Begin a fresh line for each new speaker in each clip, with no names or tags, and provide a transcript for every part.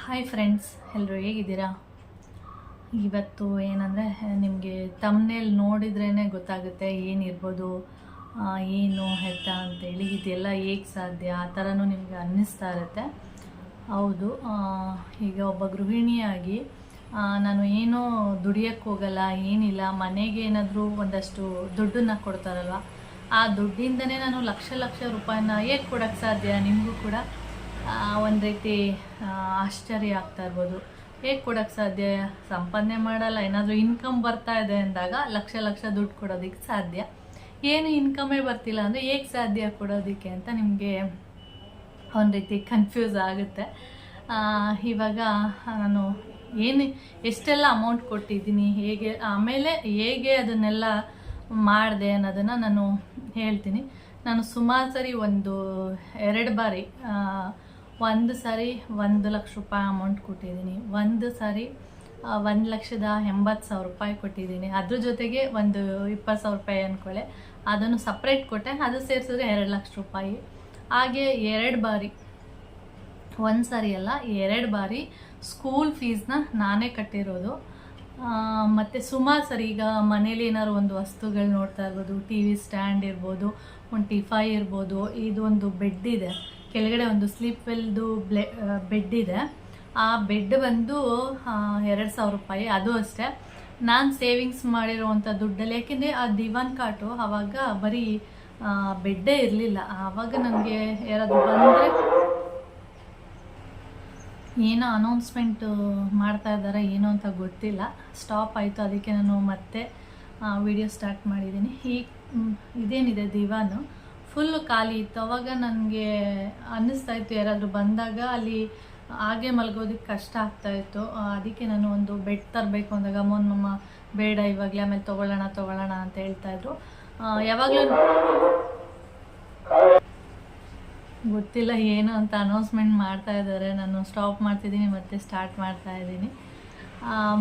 Hi friends, ಎಲ್ಲರೂ ಹೇಗಿದ್ದೀರಾ? ಇವತ್ತು ಏನಂದರೆ ನಿಮಗೆ ತಮ್ನೇಲ್ ನೋಡಿದ್ರೇ ಗೊತ್ತಾಗುತ್ತೆ ಏನಿರ್ಬೋದು, ಏನು ಹೆತ್ತ ಅಂತೇಳಿ. ಇದೆಲ್ಲ ಹೇಗೆ ಸಾಧ್ಯ ಆ ಥರನೂ ನಿಮಗೆ ಅನ್ನಿಸ್ತಾ ಇರುತ್ತೆ. ಹೌದು, ಈಗ ಒಬ್ಬ ಗೃಹಿಣಿಯಾಗಿ ನಾನು ಏನೋ ದುಡಿಯೋಕ್ಕೆ ಹೋಗಲ್ಲ, ಏನಿಲ್ಲ, ಮನೆಗೆ ಏನಾದರೂ ಒಂದಷ್ಟು ದುಡ್ಡನ್ನು ಕೊಡ್ತಾರಲ್ವ, ಆ ದುಡ್ಡಿಂದನೇ ನಾನು ಲಕ್ಷ ಲಕ್ಷ ರೂಪಾಯಿನ ಹೇಗೆ ಕೊಡೋಕ್ಕೆ ಸಾಧ್ಯ? ನಿಮಗೂ ಕೂಡ ಒಂದು ರೀತಿ ಆಶ್ಚರ್ಯ ಆಗ್ತಾ ಇರ್ಬೋದು. ಹೇಗೆ ಕೊಡೋಕ್ಕೆ ಸಾಧ್ಯ? ಸಂಪಾದನೆ ಮಾಡಲ್ಲ, ಏನಾದರೂ ಇನ್ಕಮ್ ಬರ್ತಾ ಇದೆ ಅಂದಾಗ ಲಕ್ಷ ಲಕ್ಷ ದುಡ್ಡು ಕೊಡೋದಕ್ಕೆ ಸಾಧ್ಯ. ಏನು ಇನ್ಕಮೇ ಬರ್ತಿಲ್ಲ ಅಂದರೆ ಹೇಗೆ ಸಾಧ್ಯ ಕೊಡೋದಕ್ಕೆ ಅಂತ ನಿಮಗೆ ಒಂದು ರೀತಿ ಕನ್ಫ್ಯೂಸ್ ಆಗುತ್ತೆ. ಇವಾಗ ನಾನು ಎಷ್ಟೆಲ್ಲ ಅಮೌಂಟ್ ಕೊಟ್ಟಿದ್ದೀನಿ, ಹೇಗೆ ಆಮೇಲೆ ಹೇಗೆ ಅದನ್ನೆಲ್ಲ ಮಾಡಿದೆ ಅನ್ನೋದನ್ನು ನಾನು ಹೇಳ್ತೀನಿ. ನಾನು ಸುಮಾರು ಸರಿ 2 ಬಾರಿ, ಒಂದು ಸಾರಿ 1 ಲಕ್ಷ ರೂಪಾಯಿ ಅಮೌಂಟ್ ಕೊಟ್ಟಿದ್ದೀನಿ, ಒಂದು ಸಾರಿ 1,80,000 ರೂಪಾಯಿ ಕೊಟ್ಟಿದ್ದೀನಿ. ಅದ್ರ ಜೊತೆಗೆ 20,000 ರೂಪಾಯಿ ಅಂದ್ಕೊಳ್ಳೆ, ಅದನ್ನು ಸಪ್ರೇಟ್ ಕೊಟ್ಟೆ, ಅದು ಸೇರಿಸಿದ್ರೆ 2 ಲಕ್ಷ ರೂಪಾಯಿ. ಹಾಗೆ 2 ಬಾರಿ, ಒಂದು ಸಾರಿ ಅಲ್ಲ 2 ಬಾರಿ ಸ್ಕೂಲ್ ಫೀಸ್ನ ನಾನೇ ಕಟ್ಟಿರೋದು. ಮತ್ತು ಸುಮಾರು ಸರಿ ಈಗ ಮನೇಲಿ ಏನಾದ್ರು ಒಂದು ವಸ್ತುಗಳು ನೋಡ್ತಾ ಇರ್ಬೋದು, ಟಿ ವಿ ಸ್ಟ್ಯಾಂಡ್ ಇರ್ಬೋದು, ಒಂದು ಟಿಫೈ ಇರ್ಬೋದು, ಇದೊಂದು ಬೆಡ್ ಇದೆ, ಕೆಳಗಡೆ ಒಂದು ಸ್ಲೀಪ್ ವೆಲ್ದು ಬೆಡ್ ಇದೆ. ಆ ಬೆಡ್ ಬಂದು 2,000 ರೂಪಾಯಿ. ಅದು ಅಷ್ಟೇ ನಾನು ಸೇವಿಂಗ್ಸ್ ಮಾಡಿರೋವಂಥ ದುಡ್ಡಲ್ಲಿ. ಯಾಕೆಂದರೆ ಆ ದಿವಾನ್ ಕಾಟು ಆವಾಗ ಬರೀ ಬೆಡ್ಡೇ ಇರಲಿಲ್ಲ. ಆವಾಗ ನನಗೆ ಯಾರಾದರೂ ಬಂದರೆ ಏನೋ ಅನೌನ್ಸ್ಮೆಂಟ್ ಮಾಡ್ತಾ ಇದ್ದಾರೆ, ಏನೋ ಅಂತ ಗೊತ್ತಿಲ್ಲ, ಸ್ಟಾಪ್ ಆಯಿತು. ಅದಕ್ಕೆ ನಾನು ಮತ್ತೆ ವಿಡಿಯೋ ಸ್ಟಾರ್ಟ್ ಮಾಡಿದ್ದೀನಿ. ಇದೇನಿದೆ ದಿವಾನು ಫುಲ್ಲು ಖಾಲಿ ಇತ್ತು. ಅವಾಗ ನನಗೆ ಅನ್ನಿಸ್ತಾಯಿತ್ತು ಯಾರಾದರೂ ಬಂದಾಗ ಅಲ್ಲಿ ಹಾಗೆ ಮಲಗೋದಕ್ಕೆ ಕಷ್ಟ ಆಗ್ತಾಯಿತ್ತು. ಅದಕ್ಕೆ ನಾನು ಒಂದು ಬೆಡ್ ತರಬೇಕು ಅಂದಾಗ ಮಮ್ಮ ಬೇಡ ಇವಾಗಲೇ, ಆಮೇಲೆ ತೊಗೊಳ್ಳೋಣ ಅಂತ ಹೇಳ್ತಾಯಿದ್ರು. ಯಾವಾಗಲೂ ಗೊತ್ತಿಲ್ಲ ಏನು ಅಂತ ಅನೌನ್ಸ್ಮೆಂಟ್ ಮಾಡ್ತಾ ಇದ್ದಾರೆ. ನಾನು ಸ್ಟಾಪ್ ಮಾಡ್ತಿದ್ದೀನಿ, ಮತ್ತೆ ಸ್ಟಾರ್ಟ್ ಮಾಡ್ತಾ ಇದ್ದೀನಿ.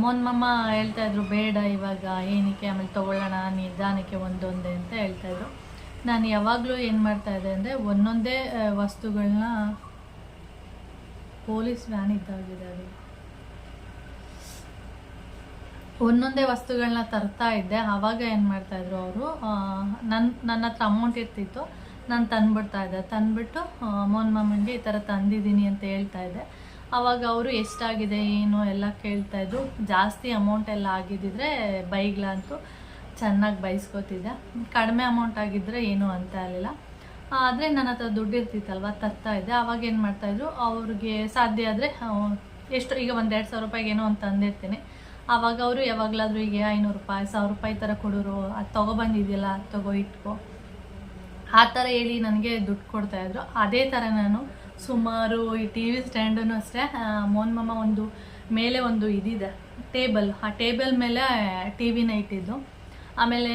ಮಮ್ಮ ಹೇಳ್ತಾಯಿದ್ರು ಬೇಡ ಇವಾಗ ಏನಕ್ಕೆ, ಆಮೇಲೆ ತೊಗೊಳ್ಳೋಣ ನಿಧಾನಕ್ಕೆ ಒಂದೊಂದೇ ಅಂತ ಹೇಳ್ತಾಯಿದ್ರು. ನಾನು ಯಾವಾಗಲೂ ಏನು ಮಾಡ್ತಾಯಿದ್ದೆ ಅಂದರೆ ಒಂದೊಂದೇ ವಸ್ತುಗಳನ್ನ, ಪೊಲೀಸ್ ವ್ಯಾನ್ ಇದ್ದಾಗಿದೆ, ಅದು ಒಂದೊಂದೇ ವಸ್ತುಗಳನ್ನ ತರ್ತಾ ಇದ್ದೆ. ಆವಾಗ ಏನು ಮಾಡ್ತಾಯಿದ್ರು ಅವರು, ನನ್ನ ಹತ್ರ ಅಮೌಂಟ್ ಇರ್ತಿತ್ತು, ನಾನು ತಂದುಬಿಟ್ಟು ಮಮ್ಮನಿಗೆ ಈ ಥರ ತಂದಿದ್ದೀನಿ ಅಂತ ಹೇಳ್ತಾಯಿದ್ದೆ. ಆವಾಗ ಅವರು ಎಷ್ಟಾಗಿದೆ ಏನು ಎಲ್ಲ ಕೇಳ್ತಾಯಿದ್ರು. ಜಾಸ್ತಿ ಅಮೌಂಟ್ ಎಲ್ಲ ಆಗಿದ್ದಿದ್ರೆ ಬೈಗ್ಲ ಅಂತೂ ಚೆನ್ನಾಗಿ ಬೈಸ್ಕೊತಿದ್ದೆ, ಕಡಿಮೆ ಅಮೌಂಟ್ ಆಗಿದ್ದರೆ ಏನೂ ಅಂತ ಇರಲಿಲ್ಲ. ಆದರೆ ನನ್ನ ಹತ್ರ ದುಡ್ಡು ಇರ್ತಿತ್ತಲ್ವ, ತರ್ತಾಯಿದ್ದೆ. ಆವಾಗ ಏನು ಮಾಡ್ತಾಯಿದ್ರು, ಅವ್ರಿಗೆ ಸಾಧ್ಯ ಆದರೆ ಎಷ್ಟು, ಈಗ 1,000-2,000 ರೂಪಾಯಿಗೆ ಏನೋ ಅಂತ ತಂದಿರ್ತೀನಿ. ಆವಾಗ ಅವರು ಯಾವಾಗಲಾದರೂ ಈಗ 500 ರೂಪಾಯಿ 1,000 ರೂಪಾಯಿ ಥರ ಕೊಡೋರು, ಅದು ತೊಗೊಬಂದಿದೆಯಲ್ಲ ತಗೋ ಇಟ್ಕೋ, ಆ ಥರ ಹೇಳಿ ನನಗೆ ದುಡ್ಡು ಕೊಡ್ತಾಯಿದ್ರು. ಅದೇ ಥರ ನಾನು ಸುಮಾರು ಈ ಟಿ ವಿ ಸ್ಟ್ಯಾಂಡೂ ಅಷ್ಟೇ, ಮಮ್ಮ ಒಂದು ಮೇಲೆ ಒಂದು ಇದಿದೆ ಟೇಬಲ್, ಆ ಟೇಬಲ್ ಮೇಲೆ ಟಿ ವಿನ ಇಟ್ಟಿದ್ದು. ಆಮೇಲೆ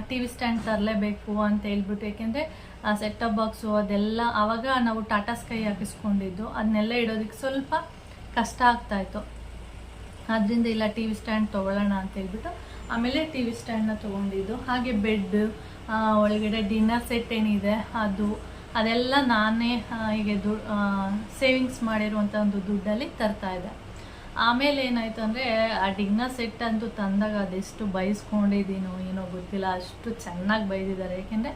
ಟಿ ವಿ ಸ್ಟ್ಯಾಂಡ್ ತರಲೇಬೇಕು ಅಂತ ಹೇಳ್ಬಿಟ್ಟು, ಏಕೆಂದರೆ ಸೆಟ್-ಟಾಪ್ ಬಾಕ್ಸು ಅದೆಲ್ಲ ಆವಾಗ ನಾವು ಟಾಟಾ ಸ್ಕೈ ಹಾಕಿಸ್ಕೊಂಡಿದ್ದು, ಅದನ್ನೆಲ್ಲ ಇಡೋದಕ್ಕೆ ಸ್ವಲ್ಪ ಕಷ್ಟ ಆಗ್ತಾಯಿತ್ತು. ಅದರಿಂದ ಇಲ್ಲ ಟಿ ವಿ ಸ್ಟ್ಯಾಂಡ್ ತೊಗೊಳ್ಳೋಣ ಅಂತ ಹೇಳ್ಬಿಟ್ಟು ಆಮೇಲೆ ಟಿ ವಿ ಸ್ಟ್ಯಾಂಡನ್ನ ತೊಗೊಂಡಿದ್ದು. ಹಾಗೆ ಬೆಡ್, ಒಳಗಡೆ ಡಿನ್ನರ್ ಸೆಟ್ ಏನಿದೆ ಅದೆಲ್ಲ ನಾನೇ ಹೀಗೆ ಸೇವಿಂಗ್ಸ್ ಮಾಡಿರುವಂಥ ಒಂದು ದುಡ್ಡಲ್ಲಿ ತರ್ತಾಯಿದ್ದೆ. ಆಮೇಲೆ ಏನಾಯಿತು ಅಂದರೆ, ಆ ಡಿನ್ನರ್ ಸೆಟ್ ಅಂತೂ ತಂದಾಗ ಅದೆಷ್ಟು ಬೈಸ್ಕೊಂಡಿದ್ದೀನೋ ಏನೋ ಗೊತ್ತಿಲ್ಲ, ಅಷ್ಟು ಚೆನ್ನಾಗಿ ಬೈದಿದ್ದಾರೆ. ಏಕೆಂದರೆ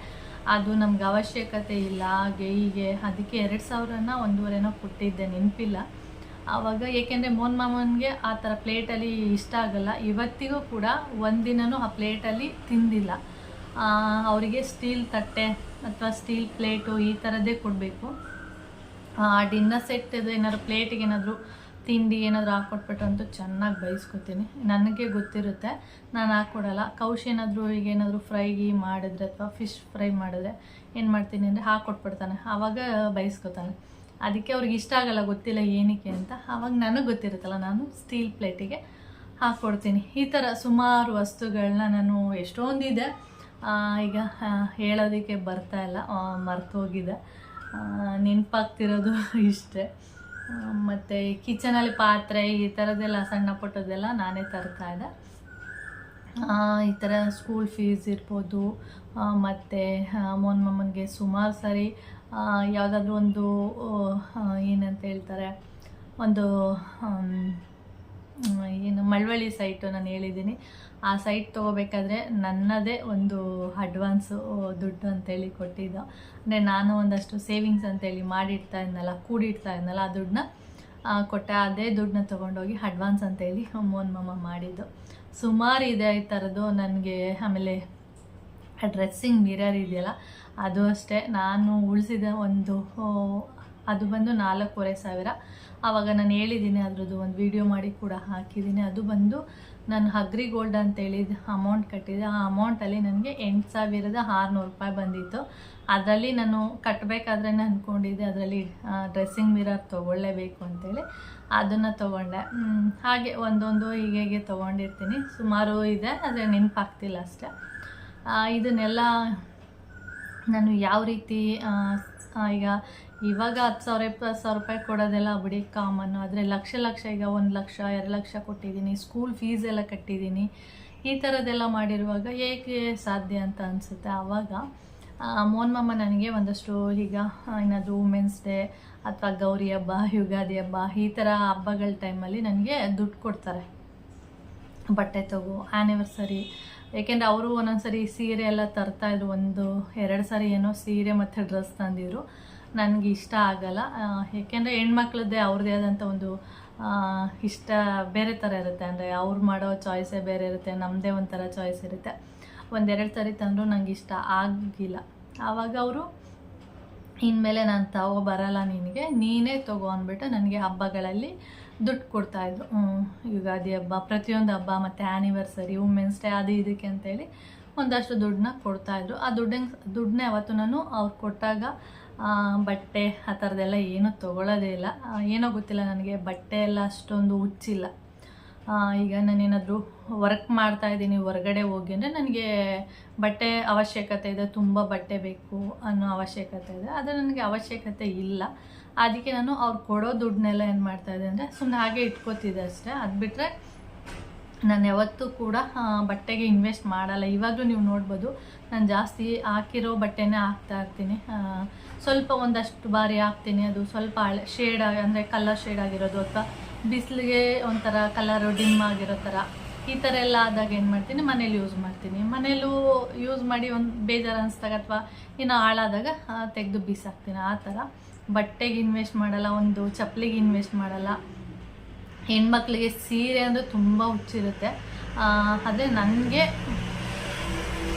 ಅದು ನಮ್ಗೆ ಅವಶ್ಯಕತೆ ಇಲ್ಲ, ಹಾಗೆ ಹೀಗೆ. ಅದಕ್ಕೆ 2,000ನ 1,500 ಕೊಟ್ಟಿದ್ದೆ, ನೆನಪಿಲ್ಲ ಆವಾಗ. ಏಕೆಂದರೆ ಮಮ್ಮನಿಗೆ ಆ ಥರ ಪ್ಲೇಟಲ್ಲಿ ಇಷ್ಟ ಆಗಲ್ಲ. ಇವತ್ತಿಗೂ ಕೂಡ ಒಂದಿನವೂ ಆ ಪ್ಲೇಟಲ್ಲಿ ತಿಂದಿಲ್ಲ. ಅವರಿಗೆ ಸ್ಟೀಲ್ ತಟ್ಟೆ ಅಥವಾ ಸ್ಟೀಲ್ ಪ್ಲೇಟು ಈ ಥರದ್ದೇ ಕೊಡಬೇಕು. ಡಿನ್ನರ್ ಸೆಟ್ ಏನಾದ್ರು ಪ್ಲೇಟಿಗೆ ಏನಾದರೂ ತಿಂಡಿ ಏನಾದರೂ ಹಾಕ್ಕೊಟ್ಬಿಟ್ಟು ಅಂತೂ ಚೆನ್ನಾಗಿ ಬೈಸ್ಕೊತೀನಿ. ನನಗೆ ಗೊತ್ತಿರುತ್ತೆ, ನಾನು ಹಾಕ್ಕೊಡಲ್ಲ. ಕೌಶ್ ಏನಾದರೂ ಈಗ ಏನಾದರೂ ಫ್ರೈ ಮಾಡಿದ್ರೆ ಅಥವಾ ಫಿಶ್ ಫ್ರೈ ಮಾಡಿದ್ರೆ ಏನು ಮಾಡ್ತೀನಿ ಅಂದರೆ ಹಾಕ್ಕೊಟ್ಬಿಡ್ತಾನೆ, ಆವಾಗ ಬೈಸ್ಕೊತಾನೆ. ಅದಕ್ಕೆ ಅವ್ರಿಗೆ ಇಷ್ಟ ಆಗಲ್ಲ, ಗೊತ್ತಿಲ್ಲ ಏನಕ್ಕೆ ಅಂತ. ಆವಾಗ ನನಗೆ ಗೊತ್ತಿರುತ್ತಲ್ಲ, ನಾನು ಸ್ಟೀಲ್ ಪ್ಲೇಟಿಗೆ ಹಾಕ್ಕೊಡ್ತೀನಿ. ಈ ಥರ ಸುಮಾರು ವಸ್ತುಗಳನ್ನ ನಾನು ಎಷ್ಟೊಂದಿದೆ, ಈಗ ಹೇಳೋದಕ್ಕೆ ಬರ್ತಾಯಿಲ್ಲ, ಮರ್ತೋಗಿದೆ. ನೆನಪಾಗ್ತಿರೋದು ಇಷ್ಟೇ. ಮತ್ತು ಕಿಚನಲ್ಲಿ ಪಾತ್ರೆ ಈ ಥರದ್ದೆಲ್ಲ ಸಣ್ಣ ಪುಟ್ಟದೆಲ್ಲ ನಾನೇ ತರ್ತಾಯಿದ್ದೆ. ಈ ಥರ ಸ್ಕೂಲ್ ಫೀಸ್ ಇರ್ಬೋದು, ಮತ್ತು ಮಮ್ಮನಿಗೆ ಸುಮಾರು ಸರಿ ಯಾವುದಾದ್ರೂ ಒಂದು ಏನಂತ ಹೇಳ್ತಾರೆ, ಒಂದು ಏನು ಮಳವಳ್ಳಿ ಸೈಟು ನಾನು ಹೇಳಿದ್ದೀನಿ. ಆ ಸೈಟ್ ತೊಗೋಬೇಕಾದ್ರೆ ನನ್ನದೇ ಒಂದು ಅಡ್ವಾನ್ಸು ದುಡ್ಡು ಅಂತೇಳಿ ಕೊಟ್ಟಿದ್ದು. ಅಂದರೆ ನಾನು ಒಂದಷ್ಟು ಸೇವಿಂಗ್ಸ್ ಅಂತೇಳಿ ಮಾಡಿಡ್ತಾ ಇದ್ನಲ್ಲ, ಕೂಡಿಡ್ತಾ ಇದ್ನಲ್ಲ, ಆ ದುಡ್ಡನ್ನ ಕೊಟ್ಟೆ. ಅದೇ ದುಡ್ಡನ್ನ ತೊಗೊಂಡೋಗಿ ಅಡ್ವಾನ್ಸ್ ಅಂತೇಳಿ ಮೋಹನ್ ಮಾಮ ಮಾಡಿದ್ದು. ಸುಮಾರು ಇದೆ ಈ ಥರದ್ದು ನನಗೆ. ಆಮೇಲೆ ಡ್ರೆಸ್ಸಿಂಗ್ ಮಿರರ್ ಇದೆಯಲ್ಲ, ಅದು ಅಷ್ಟೇ ನಾನು ಉಳಿಸಿದ ಒಂದು, ಅದು ಬಂದು 4,500. ಆವಾಗ ನಾನು ಹೇಳಿದ್ದೀನಿ, ಅದ್ರದ್ದು ಒಂದು ವಿಡಿಯೋ ಮಾಡಿ ಕೂಡ ಹಾಕಿದ್ದೀನಿ. ಅದು ಬಂದು ನಾನು ಅಗ್ರಿ ಗೋಲ್ಡ್ ಅಂತೇಳಿ ಅಮೌಂಟ್ ಕಟ್ಟಿದ್ದೆ. ಆ ಅಮೌಂಟಲ್ಲಿ ನನಗೆ 8,600 ರೂಪಾಯಿ ಬಂದಿತ್ತು. ಅದರಲ್ಲಿ ನಾನು ಕಟ್ಟಬೇಕಾದ್ರೆ ಅಂದ್ಕೊಂಡಿದ್ದೆ ಅದರಲ್ಲಿ ಡ್ರೆಸ್ಸಿಂಗ್ ಮಿರರ್ ತೊಗೊಳ್ಳೇಬೇಕು ಅಂತೇಳಿ ಅದನ್ನು ತೊಗೊಂಡೆ. ಹಾಗೆ ಒಂದೊಂದು ಹೀಗೆ ತೊಗೊಂಡಿರ್ತೀನಿ. ಸುಮಾರು ಇದೆ, ಆದರೆ ನೆನಪಾಗ್ತಿಲ್ಲ ಅಷ್ಟೇ. ಇದನ್ನೆಲ್ಲ ನಾನು ಯಾವ ರೀತಿ ಇವಾಗ 10,000 20,000 ರೂಪಾಯಿ ಕೊಡೋದೆಲ್ಲ ಬಿಡಿ ಕಾಮನ್ನು. ಆದರೆ ಲಕ್ಷ ಈಗ 1 ಲಕ್ಷ 2 ಲಕ್ಷ ಕೊಟ್ಟಿದ್ದೀನಿ, ಸ್ಕೂಲ್ ಫೀಸ್ ಎಲ್ಲ ಕಟ್ಟಿದ್ದೀನಿ. ಈ ಥರದ್ದೆಲ್ಲ ಮಾಡಿರುವಾಗ ಹೇಗೆ ಸಾಧ್ಯ ಅಂತ ಅನಿಸುತ್ತೆ. ಆವಾಗ ಮೋಹನ್ ಮಾಮ ನನಗೆ ಒಂದಷ್ಟು ಈಗ ಏನಾದರೂ ವುಮೆನ್ಸ್ ಡೇ ಅಥವಾ ಗೌರಿ ಹಬ್ಬ, ಯುಗಾದಿ ಹಬ್ಬ, ಈ ಥರ ಹಬ್ಬಗಳ ಟೈಮಲ್ಲಿ ನನಗೆ ದುಡ್ಡು ಕೊಡ್ತಾರೆ, ಬಟ್ಟೆ ತಗೋ, ಆ್ಯನಿವರ್ಸರಿ. ಏಕೆಂದರೆ ಅವರು ಒಂದೊಂದ್ಸರಿ ಸೀರೆ ಎಲ್ಲ ತರ್ತಾಯಿದ್ರು. 1-2 ಸಾರಿ ಏನೋ ಸೀರೆ ಮತ್ತು ಡ್ರೆಸ್ ತಂದಿದ್ರು. ನನಗೆ ಇಷ್ಟ ಆಗಲ್ಲ, ಏಕೆಂದರೆ ಹೆಣ್ಮಕ್ಳದ್ದೇ ಅವ್ರದ್ದೇ ಆದಂಥ ಒಂದು ಇಷ್ಟ ಬೇರೆ ಥರ ಇರುತ್ತೆ. ಅಂದರೆ ಅವ್ರು ಮಾಡೋ ಚಾಯ್ಸೇ ಬೇರೆ ಇರುತ್ತೆ, ನಮ್ಮದೇ ಒಂಥರ ಚಾಯ್ಸ್ ಇರುತ್ತೆ. 1-2 ಸಾರಿ ತಂದರೂ ನನಗೆ ಇಷ್ಟ ಆಗಿಲ್ಲ. ಆವಾಗ ಅವರು ಇನ್ಮೇಲೆ ನಾನು ಬರಲ್ಲ ನಿನಗೆ, ನೀನೇ ತಗೋ ಅಂದ್ಬಿಟ್ಟು ನನಗೆ ಹಬ್ಬಗಳಲ್ಲಿ ದುಡ್ಡು ಕೊಡ್ತಾಯಿದ್ರು. ಯುಗಾದಿ ಹಬ್ಬ, ಪ್ರತಿಯೊಂದು ಹಬ್ಬ ಮತ್ತು ಆ್ಯನಿವರ್ಸರಿ, ವುಮೆನ್ಸ್ ಡೇ, ಅದು ಇದಕ್ಕೆ ಅಂತೇಳಿ ಒಂದಷ್ಟು ದುಡ್ಡನ್ನ ಕೊಡ್ತಾಯಿದ್ರು. ಆ ದುಡ್ಡನ್ನೇ ಅವತ್ತು ನಾನು ಅವ್ರು ಕೊಟ್ಟಾಗ ಬಟ್ಟೆ ಆ ಥರದ್ದೆಲ್ಲ ಏನೂ ತೊಗೊಳ್ಳೋದೇ ಇಲ್ಲ. ಏನೋ ಗೊತ್ತಿಲ್ಲ, ನನಗೆ ಬಟ್ಟೆ ಎಲ್ಲ ಅಷ್ಟೊಂದು ಹುಚ್ಚಿಲ್ಲ. ಈಗ ನಾನೇನಾದರೂ ವರ್ಕ್ ಮಾಡ್ತಾಯಿದ್ದೀನಿ ಹೊರಗಡೆ ಹೋಗಿ ಅಂದರೆ ನನಗೆ ಬಟ್ಟೆ ಅವಶ್ಯಕತೆ ಇದೆ, ತುಂಬ ಬಟ್ಟೆ ಬೇಕು ಅನ್ನೋ ಅವಶ್ಯಕತೆ ಇದೆ. ಆದರೆ ನನಗೆ ಅವಶ್ಯಕತೆ ಇಲ್ಲ. ಅದಕ್ಕೆ ನಾನು ಅವ್ರು ಕೊಡೋ ದುಡ್ಡನ್ನೆಲ್ಲ ಏನು ಮಾಡ್ತಾಯಿದ್ದೆ ಅಂದರೆ ಸುಮ್ಮನೆ ಹಾಗೆ ಇಟ್ಕೋತಿದ್ದೆ ಅಷ್ಟೇ. ಅದು ಬಿಟ್ಟರೆ ನಾನು ಯಾವತ್ತೂ ಕೂಡ ಬಟ್ಟೆಗೆ ಇನ್ವೆಸ್ಟ್ ಮಾಡಲ್ಲ. ಇವಾಗಲೂ ನೀವು ನೋಡ್ಬೋದು, ನಾನು ಜಾಸ್ತಿ ಹಾಕಿರೋ ಬಟ್ಟೆನೇ ಹಾಕ್ತಾ ಇರ್ತೀನಿ. ಸ್ವಲ್ಪ ಒಂದಷ್ಟು ಬಾರಿ ಹಾಕ್ತೀನಿ, ಅದು ಸ್ವಲ್ಪ ಶೇಡ್ ಅಂದರೆ ಕಲರ್ ಶೇಡ್ ಆಗಿರೋದು, ಅಥವಾ ಬಿಸಿಲಿಗೆ ಒಂಥರ ಕಲರು ಡಿಮ್ ಆಗಿರೋ ಥರ, ಈ ಥರ ಎಲ್ಲ ಆದಾಗ ಏನು ಮಾಡ್ತೀನಿ, ಮನೇಲಿ ಯೂಸ್ ಮಾಡ್ತೀನಿ. ಮನೇಲೂ ಯೂಸ್ ಮಾಡಿ ಒಂದು ಬೇಜಾರು ಅನಿಸ್ದಾಗ ಅಥವಾ ಏನೋ ಹಾಳಾದಾಗ ತೆಗೆದು ಬೀಸಾಕ್ತೀನಿ. ಆ ಥರ ಬಟ್ಟೆಗೆ ಇನ್ವೆಸ್ಟ್ ಮಾಡಲ್ಲ, ಒಂದು ಚಪ್ಪಲಿಗೆ ಇನ್ವೆಸ್ಟ್ ಮಾಡಲ್ಲ. ಹೆಣ್ಮಕ್ಳಿಗೆ ಸೀರೆ ಅಂದರೆ ತುಂಬ ಹುಚ್ಚಿರುತ್ತೆ. ಆದರೆ ನನಗೆ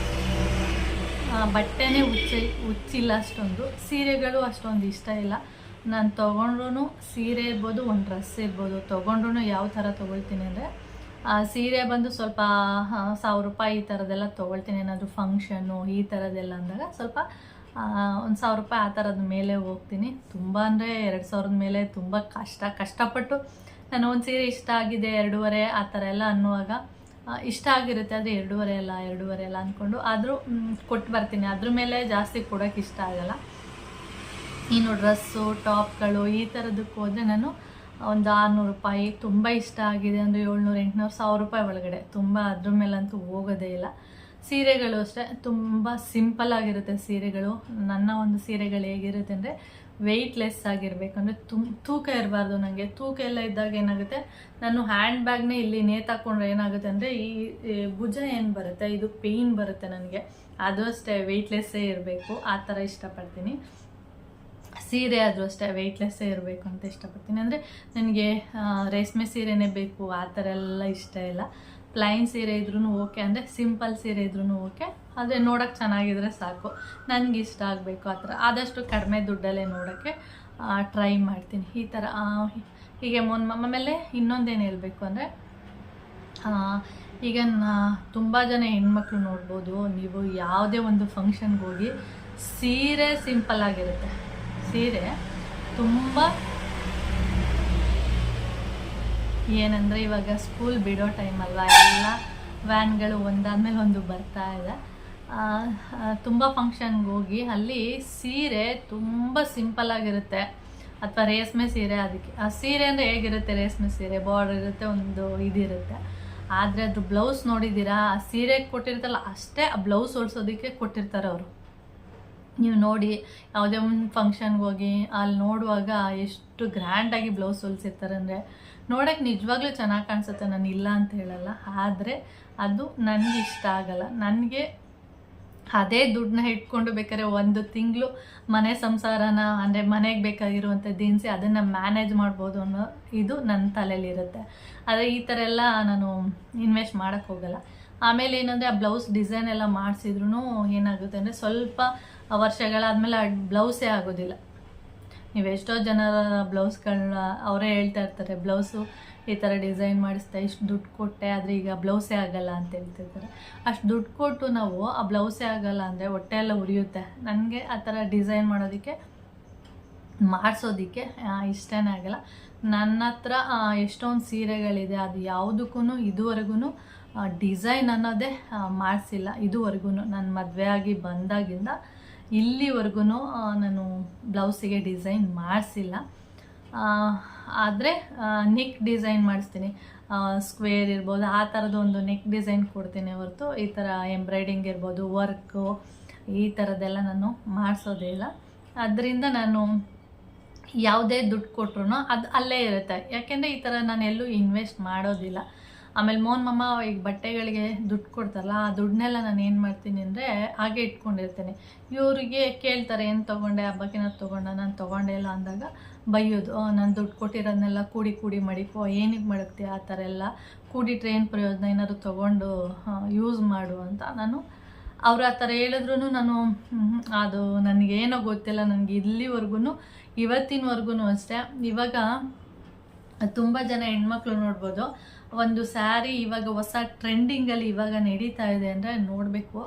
ಬಟ್ಟೆನೇ ಹುಚ್ಚಿಲ್ಲ ಅಷ್ಟೊಂದು. ಸೀರೆಗಳು ಅಷ್ಟೊಂದು ಇಷ್ಟ ಇಲ್ಲ. ನಾನು ತೊಗೊಂಡ್ರೂ ಸೀರೆ ಇರ್ಬೋದು, ಒಂದು ಡ್ರೆಸ್ ಇರ್ಬೋದು, ತೊಗೊಂಡ್ರೂ ಯಾವ ಥರ ತೊಗೊಳ್ತೀನಿ ಅಂದರೆ ಸೀರೆ ಬಂದು ಸ್ವಲ್ಪ 1,000 ರೂಪಾಯಿ ಈ ಥರದ್ದೆಲ್ಲ ತೊಗೊಳ್ತೀನಿ. ಏನಾದರೂ ಫಂಕ್ಷನ್ನು ಈ ಥರದ್ದೆಲ್ಲ ಅಂದಾಗ ಸ್ವಲ್ಪ 1,000 ರೂಪಾಯಿ ಆ ಥರದ ಮೇಲೆ ಹೋಗ್ತೀನಿ. ತುಂಬ ಅಂದರೆ 2,000 ಮೇಲೆ ತುಂಬ ಕಷ್ಟಪಟ್ಟು ನಾನು ಒಂದು ಸೀರೆ ಇಷ್ಟ ಆಗಿದೆ 2,500 ಆ ಥರ ಎಲ್ಲ ಅನ್ನುವಾಗ ಇಷ್ಟ ಆಗಿರುತ್ತೆ. ಆದರೆ 2,500 ಅಲ್ಲ ಅಂದ್ಕೊಂಡು ಆದರೂ ಕೊಟ್ಟು ಬರ್ತೀನಿ. ಅದ್ರ ಮೇಲೆ ಜಾಸ್ತಿ ಕೊಡೋಕ್ಕೆ ಇಷ್ಟ ಆಗಲ್ಲ. ಇನ್ನು ಡ್ರೆಸ್ಸು, ಟಾಪ್ಗಳು ಈ ಥರದಕ್ಕೆ ಹೋದರೆ ನಾನು ಒಂದು 600 ರೂಪಾಯಿ, ತುಂಬ ಇಷ್ಟ ಆಗಿದೆ ಅಂದರೆ 700, 800, 1,000 ರೂಪಾಯಿ ಒಳಗಡೆ, ತುಂಬ ಅದ್ರ ಮೇಲಂತೂ ಹೋಗೋದೇ ಇಲ್ಲ. ಸೀರೆಗಳು ಅಷ್ಟೇ ತುಂಬ ಸಿಂಪಲ್ ಆಗಿರುತ್ತೆ ಸೀರೆಗಳು. ನನ್ನ ಒಂದು ಸೀರೆಗಳು ಹೇಗಿರುತ್ತೆ ಅಂದರೆ ವೆಯ್ಟ್ಲೆಸ್ ಆಗಿರಬೇಕು, ಅಂದರೆ ತೂಕ ಇರಬಾರ್ದು. ನನಗೆ ತೂಕ ಎಲ್ಲ ಇದ್ದಾಗ ಏನಾಗುತ್ತೆ, ನಾನು ಹ್ಯಾಂಡ್ ಬ್ಯಾಗ್ನೇ ಇಲ್ಲಿ ನೇತಾಕೊಂಡ್ರೆ ಏನಾಗುತ್ತೆ ಅಂದರೆ ಈ ಭುಜ ಏನು ಬರುತ್ತೆ ಇದು ಪೇಯ್ನ್ ಬರುತ್ತೆ ನನಗೆ. ಅದು ಅಷ್ಟೇ ವೆಯ್ಟ್ಲೆಸ್ಸೇ ಇರಬೇಕು, ಆ ಥರ ಇಷ್ಟಪಡ್ತೀನಿ. ಸೀರೆ ಆದರೂ ಅಷ್ಟೇ ವೆಯ್ಟ್ಲೆಸ್ಸೇ ಇರಬೇಕು ಅಂತ ಇಷ್ಟಪಡ್ತೀನಿ. ಅಂದರೆ ನನಗೆ ರೇಷ್ಮೆ ಸೀರೆನೇ ಬೇಕು ಆ ಥರ ಎಲ್ಲ ಇಷ್ಟ ಇಲ್ಲ. ಪ್ಲೈನ್ ಸೀರೆ ಇದ್ರೂ ಓಕೆ, ಅಂದರೆ ಸಿಂಪಲ್ ಸೀರೆ ಇದ್ರೂ ಓಕೆ, ಆದರೆ ನೋಡೋಕ್ಕೆ ಚೆನ್ನಾಗಿದ್ರೆ ಸಾಕು, ನನಗೆ ಇಷ್ಟ ಆಗಬೇಕು ಆ ಥರ. ಆದಷ್ಟು ಕಡಿಮೆ ದುಡ್ಡಲ್ಲೇ ನೋಡೋಕ್ಕೆ ಟ್ರೈ ಮಾಡ್ತೀನಿ ಈ ಥರ. ಹೀಗೆ ಆಮೇಲೆ ಇನ್ನೊಂದೇನು ಹೇಳಬೇಕು ಅಂದರೆ, ಈಗ ತುಂಬ ಜನ ಹೆಣ್ಮಕ್ಳು ನೋಡ್ಬೋದು, ನೀವು ಯಾವುದೇ ಒಂದು ಫಂಕ್ಷನ್ಗೆ ಹೋಗಿ ಸೀರೆ ಸಿಂಪಲ್ ಆಗಿರುತ್ತೆ. ಸೀರೆ ತುಂಬ ಏನಂದರೆ ಇವಾಗ ಸ್ಕೂಲ್ ಬಿಡೋ ಟೈಮ್ ಅಲ್ವಾ, ಎಲ್ಲ ವ್ಯಾನ್ಗಳು ಒಂದಾದ್ಮೇಲೆ ಒಂದು ಬರ್ತಾ ಇದೆ. ತುಂಬ ಫಂಕ್ಷನ್ಗೆ ಹೋಗಿ ಅಲ್ಲಿ ಸೀರೆ ತುಂಬ ಸಿಂಪಲ್ಲಾಗಿರುತ್ತೆ, ಅಥವಾ ರೇಷ್ಮೆ ಸೀರೆ. ಅದಕ್ಕೆ ಆ ಸೀರೆ ಅಂದರೆ ಹೇಗಿರುತ್ತೆ, ರೇಷ್ಮೆ ಸೀರೆ ಬಾರ್ಡರ್ ಇರುತ್ತೆ, ಒಂದು ಇದಿರುತ್ತೆ. ಆದರೆ ಅದು ಬ್ಲೌಸ್ ನೋಡಿದ್ದೀರಾ, ಆ ಸೀರೆಗೆ ಕೊಟ್ಟಿರ್ತಲ್ಲ ಅಷ್ಟೇ ಆ ಬ್ಲೌಸ್ ಹೊಲ್ಸೋದಕ್ಕೆ ಕೊಟ್ಟಿರ್ತಾರೆ ಅವರು. ನೀವು ನೋಡಿ, ಯಾವುದೇ ಒಂದು ಫಂಕ್ಷನ್ಗೆ ಹೋಗಿ ಅಲ್ಲಿ ನೋಡುವಾಗ ಎಷ್ಟು ಗ್ರ್ಯಾಂಡಾಗಿ ಬ್ಲೌಸ್ ಹೊಲಿಸಿರ್ತಾರೆ ಅಂದರೆ ನೋಡೋಕ್ಕೆ ನಿಜವಾಗ್ಲೂ ಚೆನ್ನಾಗಿ ಕಾಣಿಸುತ್ತೆ, ನಾನು ಇಲ್ಲ ಅಂತ ಹೇಳಲ್ಲ. ಆದರೆ ಅದು ನನಗೆ ಇಷ್ಟ ಆಗಲ್ಲ. ನನಗೆ ಅದೇ ದುಡ್ಡನ್ನ ಇಟ್ಕೊಂಡು ಬೇಕಾದ್ರೆ ಒಂದು ತಿಂಗಳು ಮನೆ ಸಂಸಾರನ ಅಂದರೆ ಮನೆಗೆ ಬೇಕಾಗಿರುವಂಥ ದಿನಸಿ ಅದನ್ನು ಮ್ಯಾನೇಜ್ ಮಾಡ್ಬೋದು ಅನ್ನೋ ಇದು ನನ್ನ ತಲೆಯಲ್ಲಿರುತ್ತೆ. ಆದರೆ ಈ ಥರ ಎಲ್ಲ ನಾನು ಇನ್ವೆಸ್ಟ್ ಮಾಡೋಕ್ಕೆ ಹೋಗಲ್ಲ. ಆಮೇಲೆ ಏನಂದರೆ ಆ ಬ್ಲೌಸ್ ಡಿಸೈನ್ ಎಲ್ಲ ಮಾಡಿಸಿದ್ರೂ ಏನಾಗುತ್ತೆ ಅಂದರೆ ಸ್ವಲ್ಪ ವರ್ಷಗಳಾದಮೇಲೆ ಆ ಬ್ಲೌಸೇ ಆಗೋದಿಲ್ಲ. ನೀವು ಎಷ್ಟೋ ಜನರ ಬ್ಲೌಸ್ಗಳನ್ನ ಅವರೇ ಹೇಳ್ತಾ ಇರ್ತಾರೆ, ಬ್ಲೌಸು ಈ ಥರ ಡಿಸೈನ್ ಮಾಡಿಸ್ತಾ ಇಷ್ಟು ದುಡ್ಡು ಕೊಟ್ಟೆ ಆದರೆ ಈಗ ಬ್ಲೌಸೇ ಆಗಲ್ಲ ಅಂತ ಹೇಳ್ತಿರ್ತಾರೆ. ಅಷ್ಟು ದುಡ್ಡು ಕೊಟ್ಟು ನಾವು ಆ ಬ್ಲೌಸೇ ಆಗಲ್ಲ ಅಂದರೆ ಹೊಟ್ಟೆ ಎಲ್ಲ ಉರಿಯುತ್ತೆ. ನನಗೆ ಆ ಥರ ಡಿಸೈನ್ ಮಾಡೋದಕ್ಕೆ ಮಾಡಿಸೋದಕ್ಕೆ ಇಷ್ಟನೇ ಆಗಲ್ಲ. ನನ್ನ ಹತ್ರ ಎಷ್ಟೊಂದು ಸೀರೆಗಳಿದೆ, ಅದು ಯಾವುದಕ್ಕೂ ಇದುವರೆಗೂ ಡಿಸೈನ್ ಅನ್ನೋದೇ ಮಾಡಿಸಿಲ್ಲ. ಇದುವರೆಗೂ ನಾನು ಮದುವೆ ಆಗಿ ಬಂದಾಗಿಂದ ಇಲ್ಲಿವರೆಗೂ ನಾನು ಬ್ಲೌಸಿಗೆ ಡಿಸೈನ್ ಮಾಡಿಸಿಲ್ಲ. ಆದರೆ ನೆಕ್ ಡಿಸೈನ್ ಮಾಡಿಸ್ತೀನಿ, ಸ್ಕ್ವೇರ್ ಇರ್ಬೋದು, ಆ ಥರದ್ದು ಒಂದು ನೆಕ್ ಡಿಸೈನ್ ಕೊಡ್ತೀನಿ ಹೊರತು ಈ ಥರ ಎಂಬ್ರಾಯ್ಡಿಂಗ್ ಇರ್ಬೋದು, ವರ್ಕು ಈ ಥರದ್ದೆಲ್ಲ ನಾನು ಮಾಡಿಸೋದೇ ಇಲ್ಲ. ಅದರಿಂದ ನಾನು ಯಾವುದೇ ದುಡ್ಡು ಕೊಟ್ರು ಅದು ಅಲ್ಲೇ ಇರುತ್ತೆ. ಯಾಕೆಂದರೆ ಈ ಥರ ನಾನು ಎಲ್ಲೂ ಇನ್ವೆಸ್ಟ್ ಮಾಡೋದಿಲ್ಲ. ಆಮೇಲೆ ಮೋಹನ್ ಮಾಮ ಈಗ ಬಟ್ಟೆಗಳಿಗೆ ದುಡ್ಡು ಕೊಡ್ತಾರಲ್ಲ, ಆ ದುಡ್ಡನ್ನೆಲ್ಲ ನಾನು ಏನು ಮಾಡ್ತೀನಿ ಅಂದರೆ ಹಾಗೆ ಇಟ್ಕೊಂಡಿರ್ತೇನೆ. ಇವರಿಗೆ ಕೇಳ್ತಾರೆ ಏನು ತೊಗೊಂಡೆ, ಹಬ್ಬಕ್ಕಿನ ತೊಗೊಂಡ, ನಾನು ತೊಗೊಂಡೇ ಇಲ್ಲ ಅಂದಾಗ ಬೈಯೋದು, ನಾನು ದುಡ್ಡು ಕೊಟ್ಟಿರೋದನ್ನೆಲ್ಲ ಕೂಡಿ ಮಡಿಕೋ, ಏನಿಗೆ ಮಡಗ್ತೀಯ, ಆ ಥರ ಎಲ್ಲ ಕೂಡಿಟ್ರೆ ಏನು ಪ್ರಯೋಜನ, ಏನಾದ್ರು ತೊಗೊಂಡು ಯೂಸ್ ಮಾಡು ಅಂತ ನಾನು ಅವ್ರು ಆ ಥರ ಹೇಳಿದ್ರೂ ನಾನು ಅದು ನನಗೇನೋ ಗೊತ್ತಿಲ್ಲ. ನನಗೆ ಇಲ್ಲಿವರೆಗೂ ಇವತ್ತಿನವರೆಗೂ ಅಷ್ಟೇ. ಇವಾಗ ತುಂಬ ಜನ ಹೆಣ್ಮಕ್ಳು ನೋಡ್ಬೋದು, ಒಂದು ಸ್ಯಾರಿ ಇವಾಗ ಹೊಸ ಟ್ರೆಂಡಿಂಗಲ್ಲಿ ಇವಾಗ ನಡೀತಾ ಇದೆ ಅಂದರೆ ನೋಡಬೇಕು,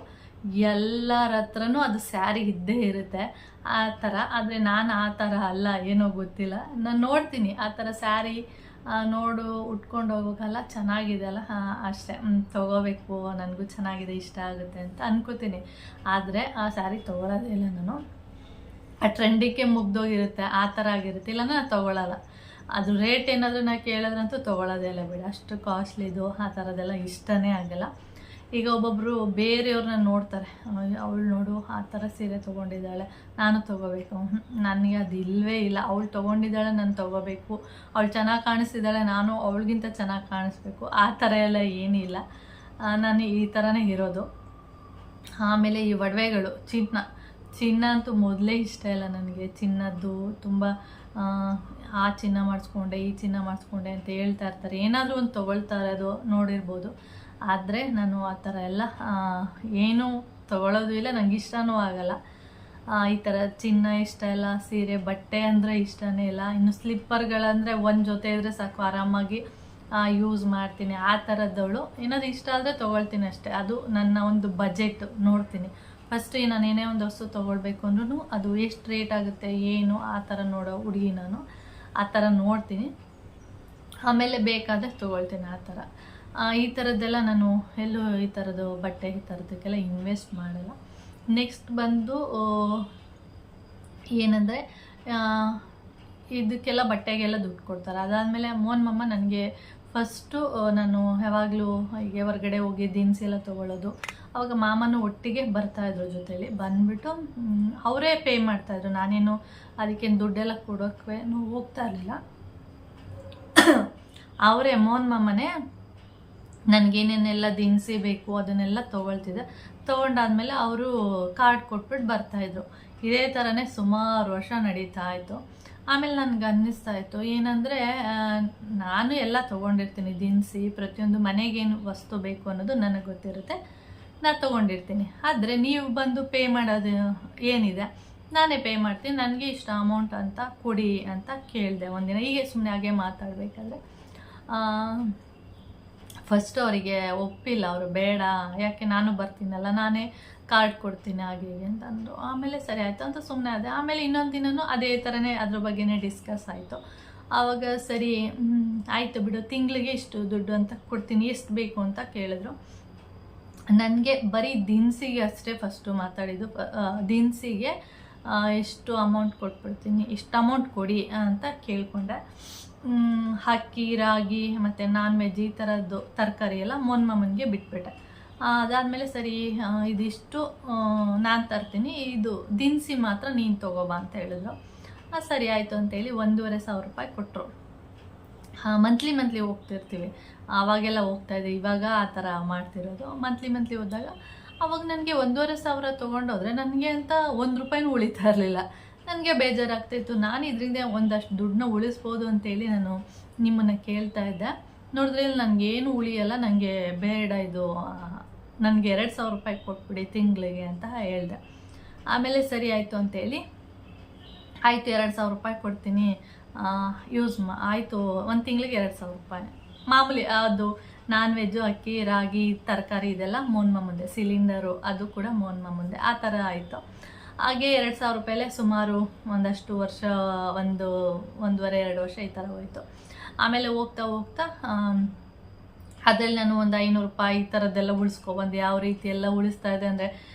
ಎಲ್ಲರ ಹತ್ರನೂ ಅದು ಸ್ಯಾರಿ ಇದ್ದೇ ಇರುತ್ತೆ ಆ ಥರ. ಆದರೆ ನಾನು ಆ ಥರ ಅಲ್ಲ, ಏನೋ ಗೊತ್ತಿಲ್ಲ. ನಾನು ನೋಡ್ತೀನಿ ಆ ಥರ ಸ್ಯಾರಿ ನೋಡು ಉಟ್ಕೊಂಡು ಹೋಗೋಕ್ಕಲ್ಲ, ಚೆನ್ನಾಗಿದೆ ಅಲ್ಲ, ಅಷ್ಟೇ ತೊಗೋಬೇಕು, ನನಗೂ ಚೆನ್ನಾಗಿದೆ, ಇಷ್ಟ ಆಗುತ್ತೆ ಅಂತ ಅನ್ಕೋತೀನಿ. ಆದರೆ ಆ ಸ್ಯಾರಿ ತೊಗೊಳೋದೇ ಇಲ್ಲ ನಾನು. ಆ ಟ್ರೆಂಡಿಗೆ ಮುಗ್ದೋಗಿರುತ್ತೆ, ಆ ಥರ ಆಗಿರುತ್ತೆ, ಇಲ್ಲ ನಾನು ತೊಗೊಳಲ್ಲ. ಅದು ರೇಟ್ ಏನಾದರೂ ನಾನು ಕೇಳಿದ್ರಂತೂ ತೊಗೊಳೋದೇ ಇಲ್ಲ ಬಿಡಿ, ಅಷ್ಟು ಕಾಸ್ಟ್ಲಿದು ಆ ಥರದ್ದೆಲ್ಲ ಇಷ್ಟನೇ ಆಗಲ್ಲ. ಈಗ ಒಬ್ಬೊಬ್ಬರು ಬೇರೆಯವ್ರನ್ನ ನೋಡ್ತಾರೆ, ಅವಳು ನೋಡು ಆ ಥರ ಸೀರೆ ತೊಗೊಂಡಿದ್ದಾಳೆ, ನಾನು ತೊಗೋಬೇಕು. ನನಗೆ ಅದು ಇಲ್ಲವೇ ಇಲ್ಲ. ಅವಳು ತೊಗೊಂಡಿದ್ದಾಳೆ, ನಾನು ತೊಗೋಬೇಕು. ಅವಳು ಚೆನ್ನಾಗಿ ಕಾಣಿಸ್ತಿದ್ದಾಳೆ, ನಾನು ಅವಳಿಗಿಂತ ಚೆನ್ನಾಗಿ ಕಾಣಿಸ್ಬೇಕು, ಆ ಥರ ಎಲ್ಲ ಏನಿಲ್ಲ. ನಾನು ಈ ಥರನೇ ಇರೋದು. ಆಮೇಲೆ ಈ ಒಡವೆಗಳು, ಚಿನ್ನ ಅಂತೂ ಮೊದಲೇ ಇಷ್ಟ ಇಲ್ಲ ನನಗೆ. ಚಿನ್ನದ್ದು ತುಂಬ ಆ ಚಿನ್ನ ಮಾಡಿಸ್ಕೊಂಡೆ, ಈ ಚಿನ್ನ ಮಾಡಿಸ್ಕೊಂಡೆ ಅಂತ ಹೇಳ್ತಾ ಇರ್ತಾರೆ. ಏನಾದರೂ ಒಂದು ತೊಗೊಳ್ತಾ ಇರೋದು ನೋಡಿರ್ಬೋದು. ಆದರೆ ನಾನು ಆ ಥರ ಎಲ್ಲ ಏನೂ ತೊಗೊಳ್ಳೋದು ಇಲ್ಲ, ನನಗೆ ಇಷ್ಟನೂ ಆಗಲ್ಲ. ಈ ಥರ ಚಿನ್ನ ಇಷ್ಟ ಇಲ್ಲ, ಸೀರೆ ಬಟ್ಟೆ ಅಂದರೆ ಇಷ್ಟನೇ ಇಲ್ಲ. ಇನ್ನು ಸ್ಲಿಪ್ಪರ್ಗಳಂದರೆ ಒಂದು ಜೊತೆ ಇದ್ದರೆ ಸಾಕು, ಆರಾಮಾಗಿ ಯೂಸ್ ಮಾಡ್ತೀನಿ. ಆ ಥರದ್ದವಳು. ಏನಾದರೂ ಇಷ್ಟ ಆದರೆ ತೊಗೊಳ್ತೀನಿ ಅಷ್ಟೇ. ಅದು ನನ್ನ ಒಂದು ಬಜೆಟ್ ನೋಡ್ತೀನಿ. ಫಸ್ಟ್ ನಾನು ಏನೇ ಒಂದು ವಸ್ತು ತೊಗೊಳ್ಬೇಕು ಅಂದ್ರೂ ಅದು ಎಷ್ಟು ರೇಟ್ ಆಗುತ್ತೆ ಏನು ಆ ಥರ ನೋಡೋ ಹುಡುಗಿ ನಾನು. ಆ ಥರ ನೋಡ್ತೀನಿ, ಆಮೇಲೆ ಬೇಕಾದರೆ ತೊಗೊಳ್ತೀನಿ ಆ ಥರ. ಈ ಥರದ್ದೆಲ್ಲ ನಾನು ಎಲ್ಲೂ ಈ ಥರದ್ದು ಬಟ್ಟೆ ಈ ಥರದಕ್ಕೆಲ್ಲ ಇನ್ವೆಸ್ಟ್ ಮಾಡಲ್ಲ. ನೆಕ್ಸ್ಟ್ ಬಂದು ಏನಂದರೆ ಇದಕ್ಕೆಲ್ಲ ಬಟ್ಟೆಗೆಲ್ಲ ದುಡ್ಡು ಕೊಡ್ತಾರೆ. ಅದಾದಮೇಲೆ ಮೋಹನ್ ಮಾಮ ನನಗೆ ಫಸ್ಟು ನಾನು ಯಾವಾಗಲೂ ಹೀಗೆ ಹೊರಗಡೆ ಹೋಗಿ ದಿನಸಿ ಎಲ್ಲ ತೊಗೊಳ್ಳೋದು, ಆವಾಗ ಮಾಮನೂ ಒಟ್ಟಿಗೆ ಬರ್ತಾಯಿದ್ರು ಜೊತೆಯಲ್ಲಿ. ಬಂದುಬಿಟ್ಟು ಅವರೇ ಪೇ ಮಾಡ್ತಾಯಿದ್ರು, ನಾನೇನು ಅದಕ್ಕೇನು ದುಡ್ಡೆಲ್ಲ ಕೊಡೋಕ್ಕೆ ಹೋಗ್ತಾ ಇರಲಿಲ್ಲ. ಅವರೇ ಮೋಹನ್ ಮಾಮನೇ ನನಗೇನೇನೆಲ್ಲ ದಿನಸಿ ಬೇಕು ಅದನ್ನೆಲ್ಲ ತೊಗೊಳ್ತಿದ್ದೆ. ತೊಗೊಂಡಾದ್ಮೇಲೆ ಅವರು ಕಾರ್ಡ್ ಕೊಟ್ಬಿಟ್ಟು ಬರ್ತಾಯಿದ್ರು. ಇದೇ ಥರನೇ ಸುಮಾರು ವರ್ಷ ನಡೀತಾ ಇತ್ತು. ಆಮೇಲೆ ನನಗೆ ಅನ್ನಿಸ್ತಾ ಇತ್ತು ಏನಂದರೆ, ನಾನು ಎಲ್ಲ ತೊಗೊಂಡಿರ್ತೀನಿ ದಿನಸಿ, ಪ್ರತಿಯೊಂದು ಮನೆಗೇನು ವಸ್ತು ಬೇಕು ಅನ್ನೋದು ನನಗೆ ಗೊತ್ತಿರುತ್ತೆ, ನಾನು ತೊಗೊಂಡಿರ್ತೀನಿ. ಆದರೆ ನೀವು ಬಂದು ಪೇ ಮಾಡೋದು ಏನಿದೆ, ನಾನೇ ಪೇ ಮಾಡ್ತೀನಿ, ನನಗೆ ಇಷ್ಟ ಅಮೌಂಟ್ ಅಂತ ಕೊಡಿ ಅಂತ ಕೇಳಿದೆ ಒಂದಿನ. ಹೀಗೆ ಸುಮ್ಮನೆ ಹಾಗೆ ಮಾತಾಡಬೇಕಾದ್ರೆ ಫಸ್ಟು ಅವರಿಗೆ ಒಪ್ಪಿಲ್ಲ, ಅವರು ಬೇಡ, ಯಾಕೆ ನಾನು ಬರ್ತೀನಲ್ಲ, ನಾನೇ ಕಾರ್ಡ್ ಕೊಡ್ತೀನಿ ಹಾಗೆ ಹೀಗೆ ಅಂತ ಅಂದರು. ಆಮೇಲೆ ಸರಿ ಆಯಿತು ಅಂತ ಸುಮ್ಮನೆ ಆದೆ. ಆಮೇಲೆ ಇನ್ನೊಂದು ದಿನವೂ ಅದೇ ಥರನೇ ಅದ್ರ ಬಗ್ಗೆನೇ ಡಿಸ್ಕಸ್ ಆಯಿತು. ಆವಾಗ ಸರಿ ಆಯಿತು ಬಿಡು, ತಿಂಗಳಿಗೆ ಇಷ್ಟು ದುಡ್ಡು ಅಂತ ಕೊಡ್ತೀನಿ, ಎಷ್ಟು ಬೇಕು ಅಂತ ಕೇಳಿದ್ರು. ನನಗೆ ಬರೀ ದಿನಸಿಗೆ ಅಷ್ಟೇ ಫಸ್ಟು ಮಾತಾಡಿದ್ದು. ದಿನಸಿಗೆ ಎಷ್ಟು ಅಮೌಂಟ್ ಕೊಟ್ಬಿಡ್ತೀನಿ, ಇಷ್ಟು ಅಮೌಂಟ್ ಕೊಡಿ ಅಂತ ಕೇಳಿಕೊಂಡೆ. ಅಕ್ಕಿ, ರಾಗಿ ಮತ್ತು ನಾನ್ ವೆಜ್ ಈ ಥರದ್ದು ತರಕಾರಿ ಎಲ್ಲ ಮೋಹನ್ ಮಾಮನಿಗೆ ಬಿಟ್ಬಿಟ್ಟೆ. ಅದಾದಮೇಲೆ ಸರಿ ಇದಿಷ್ಟು ನಾನು ತರ್ತೀನಿ, ಇದು ದಿನಸಿ ಮಾತ್ರ ನೀನು ತೊಗೋಬಾ ಅಂತ ಹೇಳಿದ್ರು. ಸರಿ ಆಯಿತು ಅಂತೇಳಿ 1,500 ರೂಪಾಯಿ ಕೊಟ್ಟರು. ಮಂತ್ಲಿ ಹೋಗ್ತಿರ್ತೀವಿ, ಆವಾಗೆಲ್ಲ ಹೋಗ್ತಾಯಿದ್ದೆ, ಇವಾಗ ಆ ಥರ ಮಾಡ್ತಿರೋದು. ಮಂತ್ಲಿ ಹೋದಾಗ ಅವಾಗ ನನಗೆ 1,500 ತೊಗೊಂಡೋದ್ರೆ ನನಗೆ ಅಂತ 1 ರೂಪಾಯಿನೂ ಉಳಿತಾ ಇರಲಿಲ್ಲ. ನನಗೆ ಬೇಜಾರಾಗ್ತಾಯಿತ್ತು. ನಾನು ಇದರಿಂದ ಒಂದಷ್ಟು ದುಡ್ಡನ್ನ ಉಳಿಸ್ಬೋದು ಅಂತೇಳಿ ನಾನು ನಿಮ್ಮನ್ನು ಕೇಳ್ತಾ ಇದ್ದೆ. ನೋಡಿದ್ರೆ ನನಗೇನು ಉಳಿಯಲ್ಲ, ನನಗೆ ಬೇಡ, ಇದು ನನಗೆ 2,000 ರೂಪಾಯಿ ಕೊಟ್ಬಿಡಿ ತಿಂಗಳಿಗೆ ಅಂತ ಹೇಳಿದೆ. ಆಮೇಲೆ ಸರಿ ಆಯಿತು ಅಂತೇಳಿ, ಆಯಿತು 2,000 ರೂಪಾಯಿ ಕೊಡ್ತೀನಿ, ಯೂಸ್ ಆಯಿತು, ಒಂದು ತಿಂಗಳಿಗೆ 2,000 ರೂಪಾಯಿ ಮಾಮೂಲಿ. ಅದು ನಾನ್ ವೆಜ್ಜು, ಅಕ್ಕಿ, ರಾಗಿ, ತರಕಾರಿ ಇದೆಲ್ಲ ಮೋನ್ಮ ಮುಂದೆ, ಸಿಲಿಂಡರು ಅದು ಕೂಡ ಮೋನ್ಮ ಮುಂದೆ, ಆ ಥರ ಆಯಿತು. ಹಾಗೆ 2,000 ರೂಪಾಯಲ್ಲೇ ಸುಮಾರು ಒಂದಷ್ಟು ವರ್ಷ, 1.5-2 ವರ್ಷ ಈ ಥರ ಹೋಯಿತು. ಆಮೇಲೆ ಹೋಗ್ತಾ ಅದರಲ್ಲಿ ನಾನು ಒಂದು 500 ರೂಪಾಯಿ ಈ ಥರದ್ದೆಲ್ಲ ಉಳಿಸ್ಕೊಬಂದು. ಯಾವ ರೀತಿ ಎಲ್ಲ ಉಳಿಸ್ತಾ ಇದೆ ಅಂದರೆ,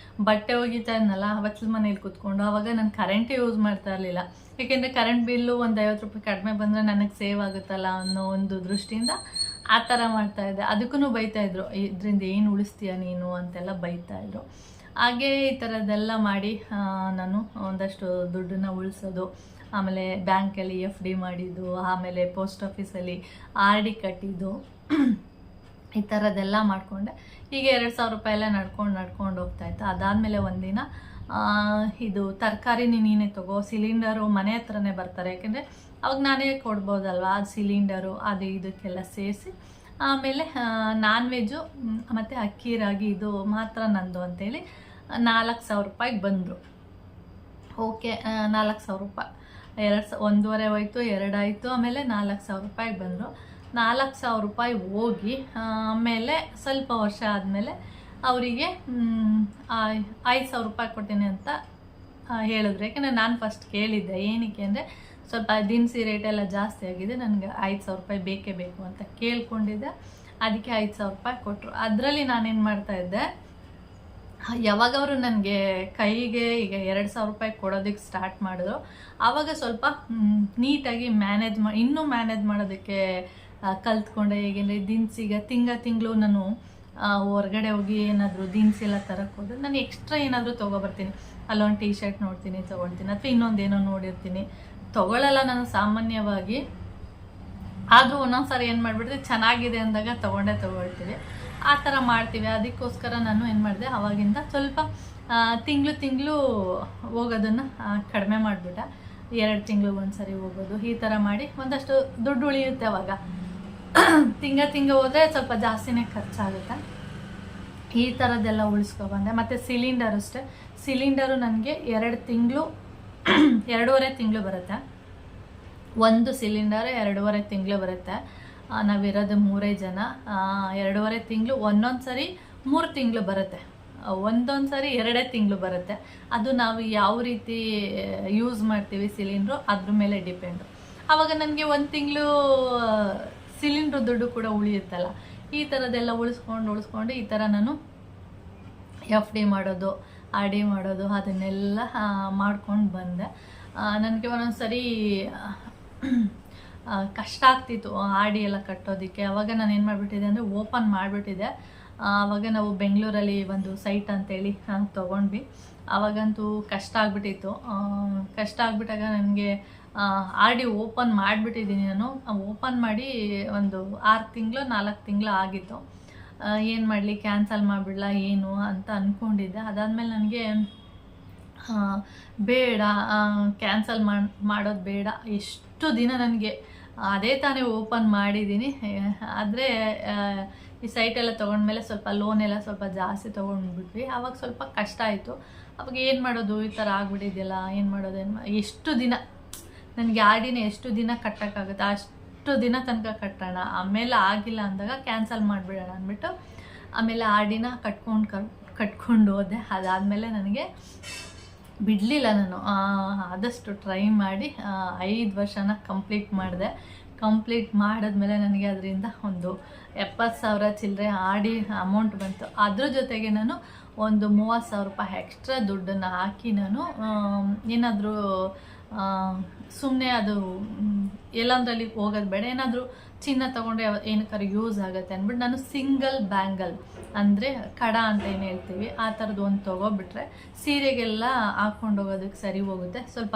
ಬಟ್ಟೆ ಒಗಿತಾ ಇದ್ನಲ್ಲ ಅವತ್ತು ಮನೇಲಿ ಕೂತ್ಕೊಂಡು, ಆವಾಗ ನಾನು ಕರೆಂಟೇ ಯೂಸ್ ಮಾಡ್ತಾ ಇರಲಿಲ್ಲ. ಏಕೆಂದರೆ ಕರೆಂಟ್ ಬಿಲ್ಲು ಒಂದು 50 ರೂಪಾಯಿ ಕಡಿಮೆ ಬಂದರೆ ನನಗೆ ಸೇವ್ ಆಗುತ್ತಲ್ಲ ಅನ್ನೋ ಒಂದು ದೃಷ್ಟಿಯಿಂದ ಆ ಥರ ಮಾಡ್ತಾಯಿದ್ದೆ. ಅದಕ್ಕೂ ಬೈತಾಯಿದ್ರು, ಇದರಿಂದ ಏನು ಉಳಿಸ್ತೀಯ ನೀನು ಅಂತೆಲ್ಲ ಬೈತಾಯಿದ್ರು. ಹಾಗೆ ಈ ಥರದ್ದೆಲ್ಲ ಮಾಡಿ ನಾನು ಒಂದಷ್ಟು ದುಡ್ಡನ್ನ ಉಳಿಸೋದು, ಆಮೇಲೆ ಬ್ಯಾಂಕಲ್ಲಿ FD ಮಾಡಿದ್ದು, ಆಮೇಲೆ ಪೋಸ್ಟ್ ಆಫೀಸಲ್ಲಿ RD ಕಟ್ಟಿದ್ದು, ಈ ಥರದ್ದೆಲ್ಲ ಮಾಡಿಕೊಂಡೆ. ಹೀಗೆ 2,000 ರೂಪಾಯಿ ಎಲ್ಲ ನಡ್ಕೊಂಡು ಹೋಗ್ತಾಯಿತ್ತು. ಅದಾದಮೇಲೆ ಒಂದಿನ ಇದು ತರಕಾರಿ ನೀನೇ ತಗೋ, ಸಿಲಿಂಡರು ಮನೆ ಹತ್ರನೇ ಬರ್ತಾರೆ, ಯಾಕೆಂದರೆ ಅವಾಗ ನಾನೇ ಕೊಡ್ಬೋದಲ್ವ, ಅದು ಸಿಲಿಂಡರು ಅದು ಇದಕ್ಕೆಲ್ಲ ಸೇರಿಸಿ, ಆಮೇಲೆ ನಾನ್ ವೆಜ್ಜು ಮತ್ತು ಅಕ್ಕಿ ರಾಗಿ ಇದು ಮಾತ್ರ ನಂದು ಅಂತೇಳಿ 4,000 ರೂಪಾಯಿಗೆ ಬಂದರು. ಓಕೆ, 4,000 ರೂಪಾಯಿ, 1.5 ಹೋಯ್ತು, 2 ಆಯಿತು, ಆಮೇಲೆ 4,000 ರೂಪಾಯಿಗೆ ಬಂದರು. 4,000 ರೂಪಾಯಿ ಹೋಗಿ ಆಮೇಲೆ ಸ್ವಲ್ಪ ವರ್ಷ ಆದಮೇಲೆ ಅವರಿಗೆ 5,000 ರೂಪಾಯಿ ಕೊಡ್ತೀನಿ ಅಂತ ಹೇಳಿದ್ರು. ಯಾಕೆಂದರೆ ನಾನು ಫಸ್ಟ್ ಕೇಳಿದ್ದೆ, ಏನಕ್ಕೆ ಅಂದರೆ ಸ್ವಲ್ಪ ದಿನಸಿ ರೇಟೆಲ್ಲ ಜಾಸ್ತಿ ಆಗಿದೆ, ನನಗೆ 5,000 ರೂಪಾಯಿ ಬೇಕೇ ಬೇಕು ಅಂತ ಕೇಳ್ಕೊಂಡಿದ್ದೆ. ಅದಕ್ಕೆ 5,000 ರೂಪಾಯಿ ಕೊಟ್ಟರು. ಅದರಲ್ಲಿ ನಾನೇನು ಮಾಡ್ತಾಯಿದ್ದೆ, ಯಾವಾಗ ಅವರು ನನಗೆ ಕೈಗೆ ಈಗ 2,000 ರೂಪಾಯಿ ಕೊಡೋದಕ್ಕೆ ಸ್ಟಾರ್ಟ್ ಮಾಡಿದ್ರು, ಆವಾಗ ಸ್ವಲ್ಪ ನೀಟಾಗಿ ಇನ್ನೂ ಮ್ಯಾನೇಜ್ ಮಾಡೋದಕ್ಕೆ ಕಲ್ತ್ಕೊಂಡೆ. ಹೇಗೆಂದರೆ ದಿನಸಿಗೆ ತಿಂಗಳು ನಾನು ಹೊರಗಡೆ ಹೋಗಿ ಏನಾದರೂ ದಿನಸಿ ಎಲ್ಲ ತರಕ್ಕೆ ಹೋದ್ರೆ ನಾನು ಎಕ್ಸ್ಟ್ರಾ ಏನಾದರೂ ತೊಗೊಬರ್ತೀನಿ. ಅಲ್ಲೊಂದು ಟೀ ಶರ್ಟ್ ನೋಡ್ತೀನಿ ತೊಗೊಳ್ತೀನಿ, ಅಥವಾ ಇನ್ನೊಂದೇನೋ ನೋಡಿರ್ತೀನಿ, ತೊಗೊಳ್ಳಲ್ಲ ನಾನು ಸಾಮಾನ್ಯವಾಗಿ. ಆದರೂ ಒಂದೊಂದು ಸಾರಿ ಏನು ಮಾಡಿಬಿಡ್ತೀವಿ, ಚೆನ್ನಾಗಿದೆ ಅಂದಾಗ ತೊಗೊಳ್ತೀವಿ, ಆ ಥರ ಮಾಡ್ತೀವಿ. ಅದಕ್ಕೋಸ್ಕರ ನಾನು ಏನು ಮಾಡಿದೆ, ಆವಾಗಿಂದ ಸ್ವಲ್ಪ ತಿಂಗಳು ಹೋಗೋದನ್ನು ಕಡಿಮೆ ಮಾಡಿಬಿಟ್ಟೆ. 2 ತಿಂಗಳಿಗೆ ಒಂದ್ಸರಿ ಹೋಗೋದು, ಈ ಥರ ಮಾಡಿ ಒಂದಷ್ಟು ದುಡ್ಡು ಉಳಿಯುತ್ತೆ. ಅವಾಗ ತಿಂಗ ಹೋದರೆ ಸ್ವಲ್ಪ ಜಾಸ್ತಿನೇ ಖರ್ಚಾಗುತ್ತೆ. ಈ ಥರದ್ದೆಲ್ಲ ಉಳಿಸ್ಕೊಬಂದೆ. ಮತ್ತು ಸಿಲಿಂಡರ್ ಅಷ್ಟೇ, ಸಿಲಿಂಡರು ನನಗೆ 2 ತಿಂಗಳು 2.5 ತಿಂಗಳು ಬರುತ್ತೆ. ಒಂದು ಸಿಲಿಂಡರ್ 2.5 ತಿಂಗಳು ಬರುತ್ತೆ. ನಾವಿರೋದು 3 ಜನ. 2.5 ತಿಂಗಳು, ಒಂದೊಂದು ಸರಿ 3 ತಿಂಗಳು ಬರುತ್ತೆ, ಒಂದೊಂದು ಸರಿ 2 ತಿಂಗಳು ಬರುತ್ತೆ. ಅದು ನಾವು ಯಾವ ರೀತಿ ಯೂಸ್ ಮಾಡ್ತೀವಿ ಸಿಲಿಂಡ್ರು ಅದ್ರ ಮೇಲೆ ಡಿಪೆಂಡು. ಆವಾಗ ನನಗೆ 1 ತಿಂಗಳು ಸಿಲಿಂಡ್ರು ದುಡ್ಡು ಕೂಡ ಉಳಿಯುತ್ತಲ್ಲ. ಈ ಥರದ್ದೆಲ್ಲ ಉಳಿಸ್ಕೊಂಡು ಈ ಥರ ನಾನು FD ಮಾಡೋದು, RD ಮಾಡೋದು ಅದನ್ನೆಲ್ಲ ಮಾಡ್ಕೊಂಡು ಬಂದೆ. ನನಗೆ ಒಂದೊಂದು ಸರಿ ಕಷ್ಟ ಆಗ್ತಿತ್ತು RD ಎಲ್ಲ ಕಟ್ಟೋದಕ್ಕೆ. ಆವಾಗ ನಾನು ಏನು ಮಾಡಿಬಿಟ್ಟಿದ್ದೆ ಅಂದರೆ ಓಪನ್ ಮಾಡಿಬಿಟ್ಟಿದ್ದೆ. ಆವಾಗ ನಾವು ಬೆಂಗಳೂರಲ್ಲಿ ಒಂದು ಸೈಟ್ ಅಂತೇಳಿ ತೊಗೊಂಡ್ವಿ. ಆವಾಗಂತೂ ಕಷ್ಟ ಆಗಿಬಿಟ್ಟಿತ್ತು. ಕಷ್ಟ ಆಗಿಬಿಟ್ಟಾಗ ನನಗೆ RD ಓಪನ್ ಮಾಡಿಬಿಟ್ಟಿದ್ದೀನಿ ನಾನು. ಓಪನ್ ಮಾಡಿ ಒಂದು 6 ತಿಂಗಳು 4 ತಿಂಗಳು ಆಗಿತ್ತು. ಏನು ಮಾಡಲಿ, ಕ್ಯಾನ್ಸಲ್ ಮಾಡಿಬಿಡ್ಲಾ ಏನು ಅಂತ ಅಂದ್ಕೊಂಡಿದ್ದೆ. ಅದಾದಮೇಲೆ ನನಗೆ ಬೇಡ, ಕ್ಯಾನ್ಸಲ್ ಮಾಡೋದು ಬೇಡ, ಎಷ್ಟು ದಿನ ನನಗೆ ಅದೇ ತಾನೇ ಓಪನ್ ಮಾಡಿದ್ದೀನಿ. ಆದರೆ ಈ ಸೈಟೆಲ್ಲ ತೊಗೊಂಡ್ಮೇಲೆ ಸ್ವಲ್ಪ ಲೋನ್ ಎಲ್ಲ ಸ್ವಲ್ಪ ಜಾಸ್ತಿ ತೊಗೊಂಡ್ಬಿಟ್ವಿ. ಆವಾಗ ಸ್ವಲ್ಪ ಕಷ್ಟ ಆಯಿತು. ಅವಾಗ ಏನು ಮಾಡೋದು, ಈ ಥರ ಆಗ್ಬಿಟ್ಟಿದೆಯಲ್ಲ, ಏನು ಮಾಡೋದು, ಎಷ್ಟು ದಿನ ನನಗೆ RDನ ಎಷ್ಟು ದಿನ ಕಟ್ಟೋಕ್ಕಾಗುತ್ತೆ ಅಷ್ಟು ದಿನ ತನಕ ಕಟ್ಟೋಣ, ಆಮೇಲೆ ಆಗಿಲ್ಲ ಅಂದಾಗ ಕ್ಯಾನ್ಸಲ್ ಮಾಡಿಬಿಡೋಣ ಅಂದ್ಬಿಟ್ಟು ಆಮೇಲೆ RDನ ಕಟ್ಕೊಂಡು ಹೋದೆ. ಅದಾದಮೇಲೆ ನನಗೆ ಬಿಡಲಿಲ್ಲ, ನಾನು ಆದಷ್ಟು ಟ್ರೈ ಮಾಡಿ 5 ವರ್ಷನ ಕಂಪ್ಲೀಟ್ ಮಾಡಿದೆ. ಕಂಪ್ಲೀಟ್ ಮಾಡಿದ್ಮೇಲೆ ನನಗೆ ಅದರಿಂದ ಒಂದು 70,000 ಚಿಲ್ಲರೆ RD ಅಮೌಂಟ್ ಬಂತು. ಅದ್ರ ಜೊತೆಗೆ ನಾನು ಒಂದು 30,000 ರೂಪಾಯಿ ಎಕ್ಸ್ಟ್ರಾ ದುಡ್ಡನ್ನು ಹಾಕಿ ನಾನು ಏನಾದರೂ ಸುಮ್ಮನೆ ಅದು ಎಲ್ಲಂದ್ರಲ್ಲಿ ಹೋಗೋದು ಬೇಡ, ಏನಾದರೂ ಚಿನ್ನ ತೊಗೊಂಡ್ರೆ ಏನಕ್ಕಾರು ಯೂಸ್ ಆಗುತ್ತೆ ಅಂದ್ಬಿಟ್ಟು ನಾನು ಸಿಂಗಲ್ ಬ್ಯಾಂಗಲ್ ಅಂದರೆ ಕಡ ಅಂತ ಏನು ಹೇಳ್ತೀವಿ ಆ ಥರದ್ದು ಒಂದು ತೊಗೊಬಿಟ್ರೆ ಸೀರೆಗೆಲ್ಲ ಹಾಕ್ಕೊಂಡು ಹೋಗೋದಕ್ಕೆ ಸರಿ ಹೋಗುತ್ತೆ. ಸ್ವಲ್ಪ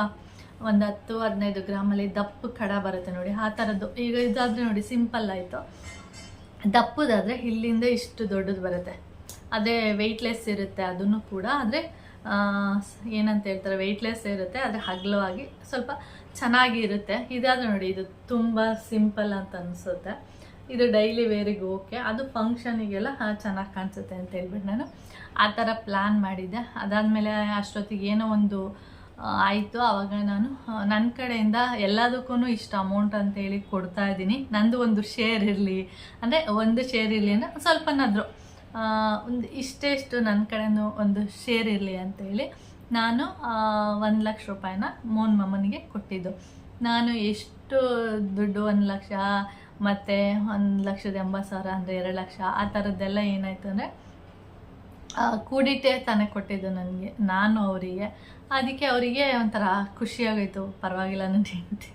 ಒಂದು 10-15 ಗ್ರಾಮಲ್ಲಿ ದಪ್ಪು ಕಡ ಬರುತ್ತೆ ನೋಡಿ, ಆ ಥರದ್ದು. ಈಗ ಇದಾದರೆ ನೋಡಿ ಸಿಂಪಲ್ ಆಯಿತು. ದಪ್ಪದಾದರೆ ಇಲ್ಲಿಂದ ಇಷ್ಟು ದೊಡ್ಡದು ಬರುತ್ತೆ, ಅದೇ ವೆಯ್ಟ್ಲೆಸ್ ಇರುತ್ತೆ ಅದನ್ನು ಕೂಡ. ಆದರೆ ಏನಂತ ಹೇಳ್ತಾರೆ, ವೆಯ್ಟ್ಲೆಸ್ ಇರುತ್ತೆ, ಆದರೆ ಅಗಲವಾಗಿ ಸ್ವಲ್ಪ ಚೆನ್ನಾಗಿ ಇರುತ್ತೆ. ಇದಾದರೆ ನೋಡಿ ಇದು ತುಂಬ ಸಿಂಪಲ್ ಅಂತ ಅನಿಸುತ್ತೆ. ಇದು ಡೈಲಿ ವೇರಿಗೆ ಓಕೆ, ಅದು ಫಂಕ್ಷನಿಗೆಲ್ಲ ಚೆನ್ನಾಗಿ ಕಾಣಿಸುತ್ತೆ ಅಂತ ಹೇಳ್ಬಿಟ್ಟು ನಾನು ಆ ಥರ ಪ್ಲ್ಯಾನ್ ಮಾಡಿದ್ದೆ. ಅದಾದಮೇಲೆ ಅಷ್ಟೊತ್ತಿಗೆ ಏನೋ ಒಂದು ಆಯಿತು. ಆವಾಗ ನಾನು ನನ್ನ ಕಡೆಯಿಂದ ಎಲ್ಲದಕ್ಕೂ ಇಷ್ಟು ಅಮೌಂಟ್ ಅಂತೇಳಿ ಕೊಡ್ತಾ ಇದ್ದೀನಿ. ನಂದು ಒಂದು ಶೇರ್ ಇರಲಿ, ಅಂದರೆ ಒಂದು ಶೇರ್ ಇರಲಿ ಅಂದರೆ ಸ್ವಲ್ಪನಾದರೂ ಒಂದು ಇಷ್ಟೆಷ್ಟು ನನ್ನ ಕಡೆಯೂ ಒಂದು ಶೇರ್ ಇರಲಿ ಅಂತೇಳಿ ನಾನು 1 ಲಕ್ಷ ರೂಪಾಯಿನ ಮೋನ್ ಮಾಮನಿಗೆ ಕೊಟ್ಟಿದ್ದು. ನಾನು ಎಷ್ಟು ದುಡ್ಡು 1 ಲಕ್ಷ ಮತ್ತು 1,80,000 ಅಂದರೆ 2 ಲಕ್ಷ ಆ ಥರದ್ದೆಲ್ಲ ಏನಾಯಿತು ಅಂದರೆ ಕೂಡಿಟ್ಟೆ ತಾನೇ ಕೊಟ್ಟಿದ್ದು ನನಗೆ, ನಾನು ಅವರಿಗೆ. ಅದಕ್ಕೆ ಅವರಿಗೆ ಒಂಥರ ಖುಷಿಯಾಗೋಯ್ತು, ಪರವಾಗಿಲ್ಲ ನನ್ನ ಹೆಂಡತಿ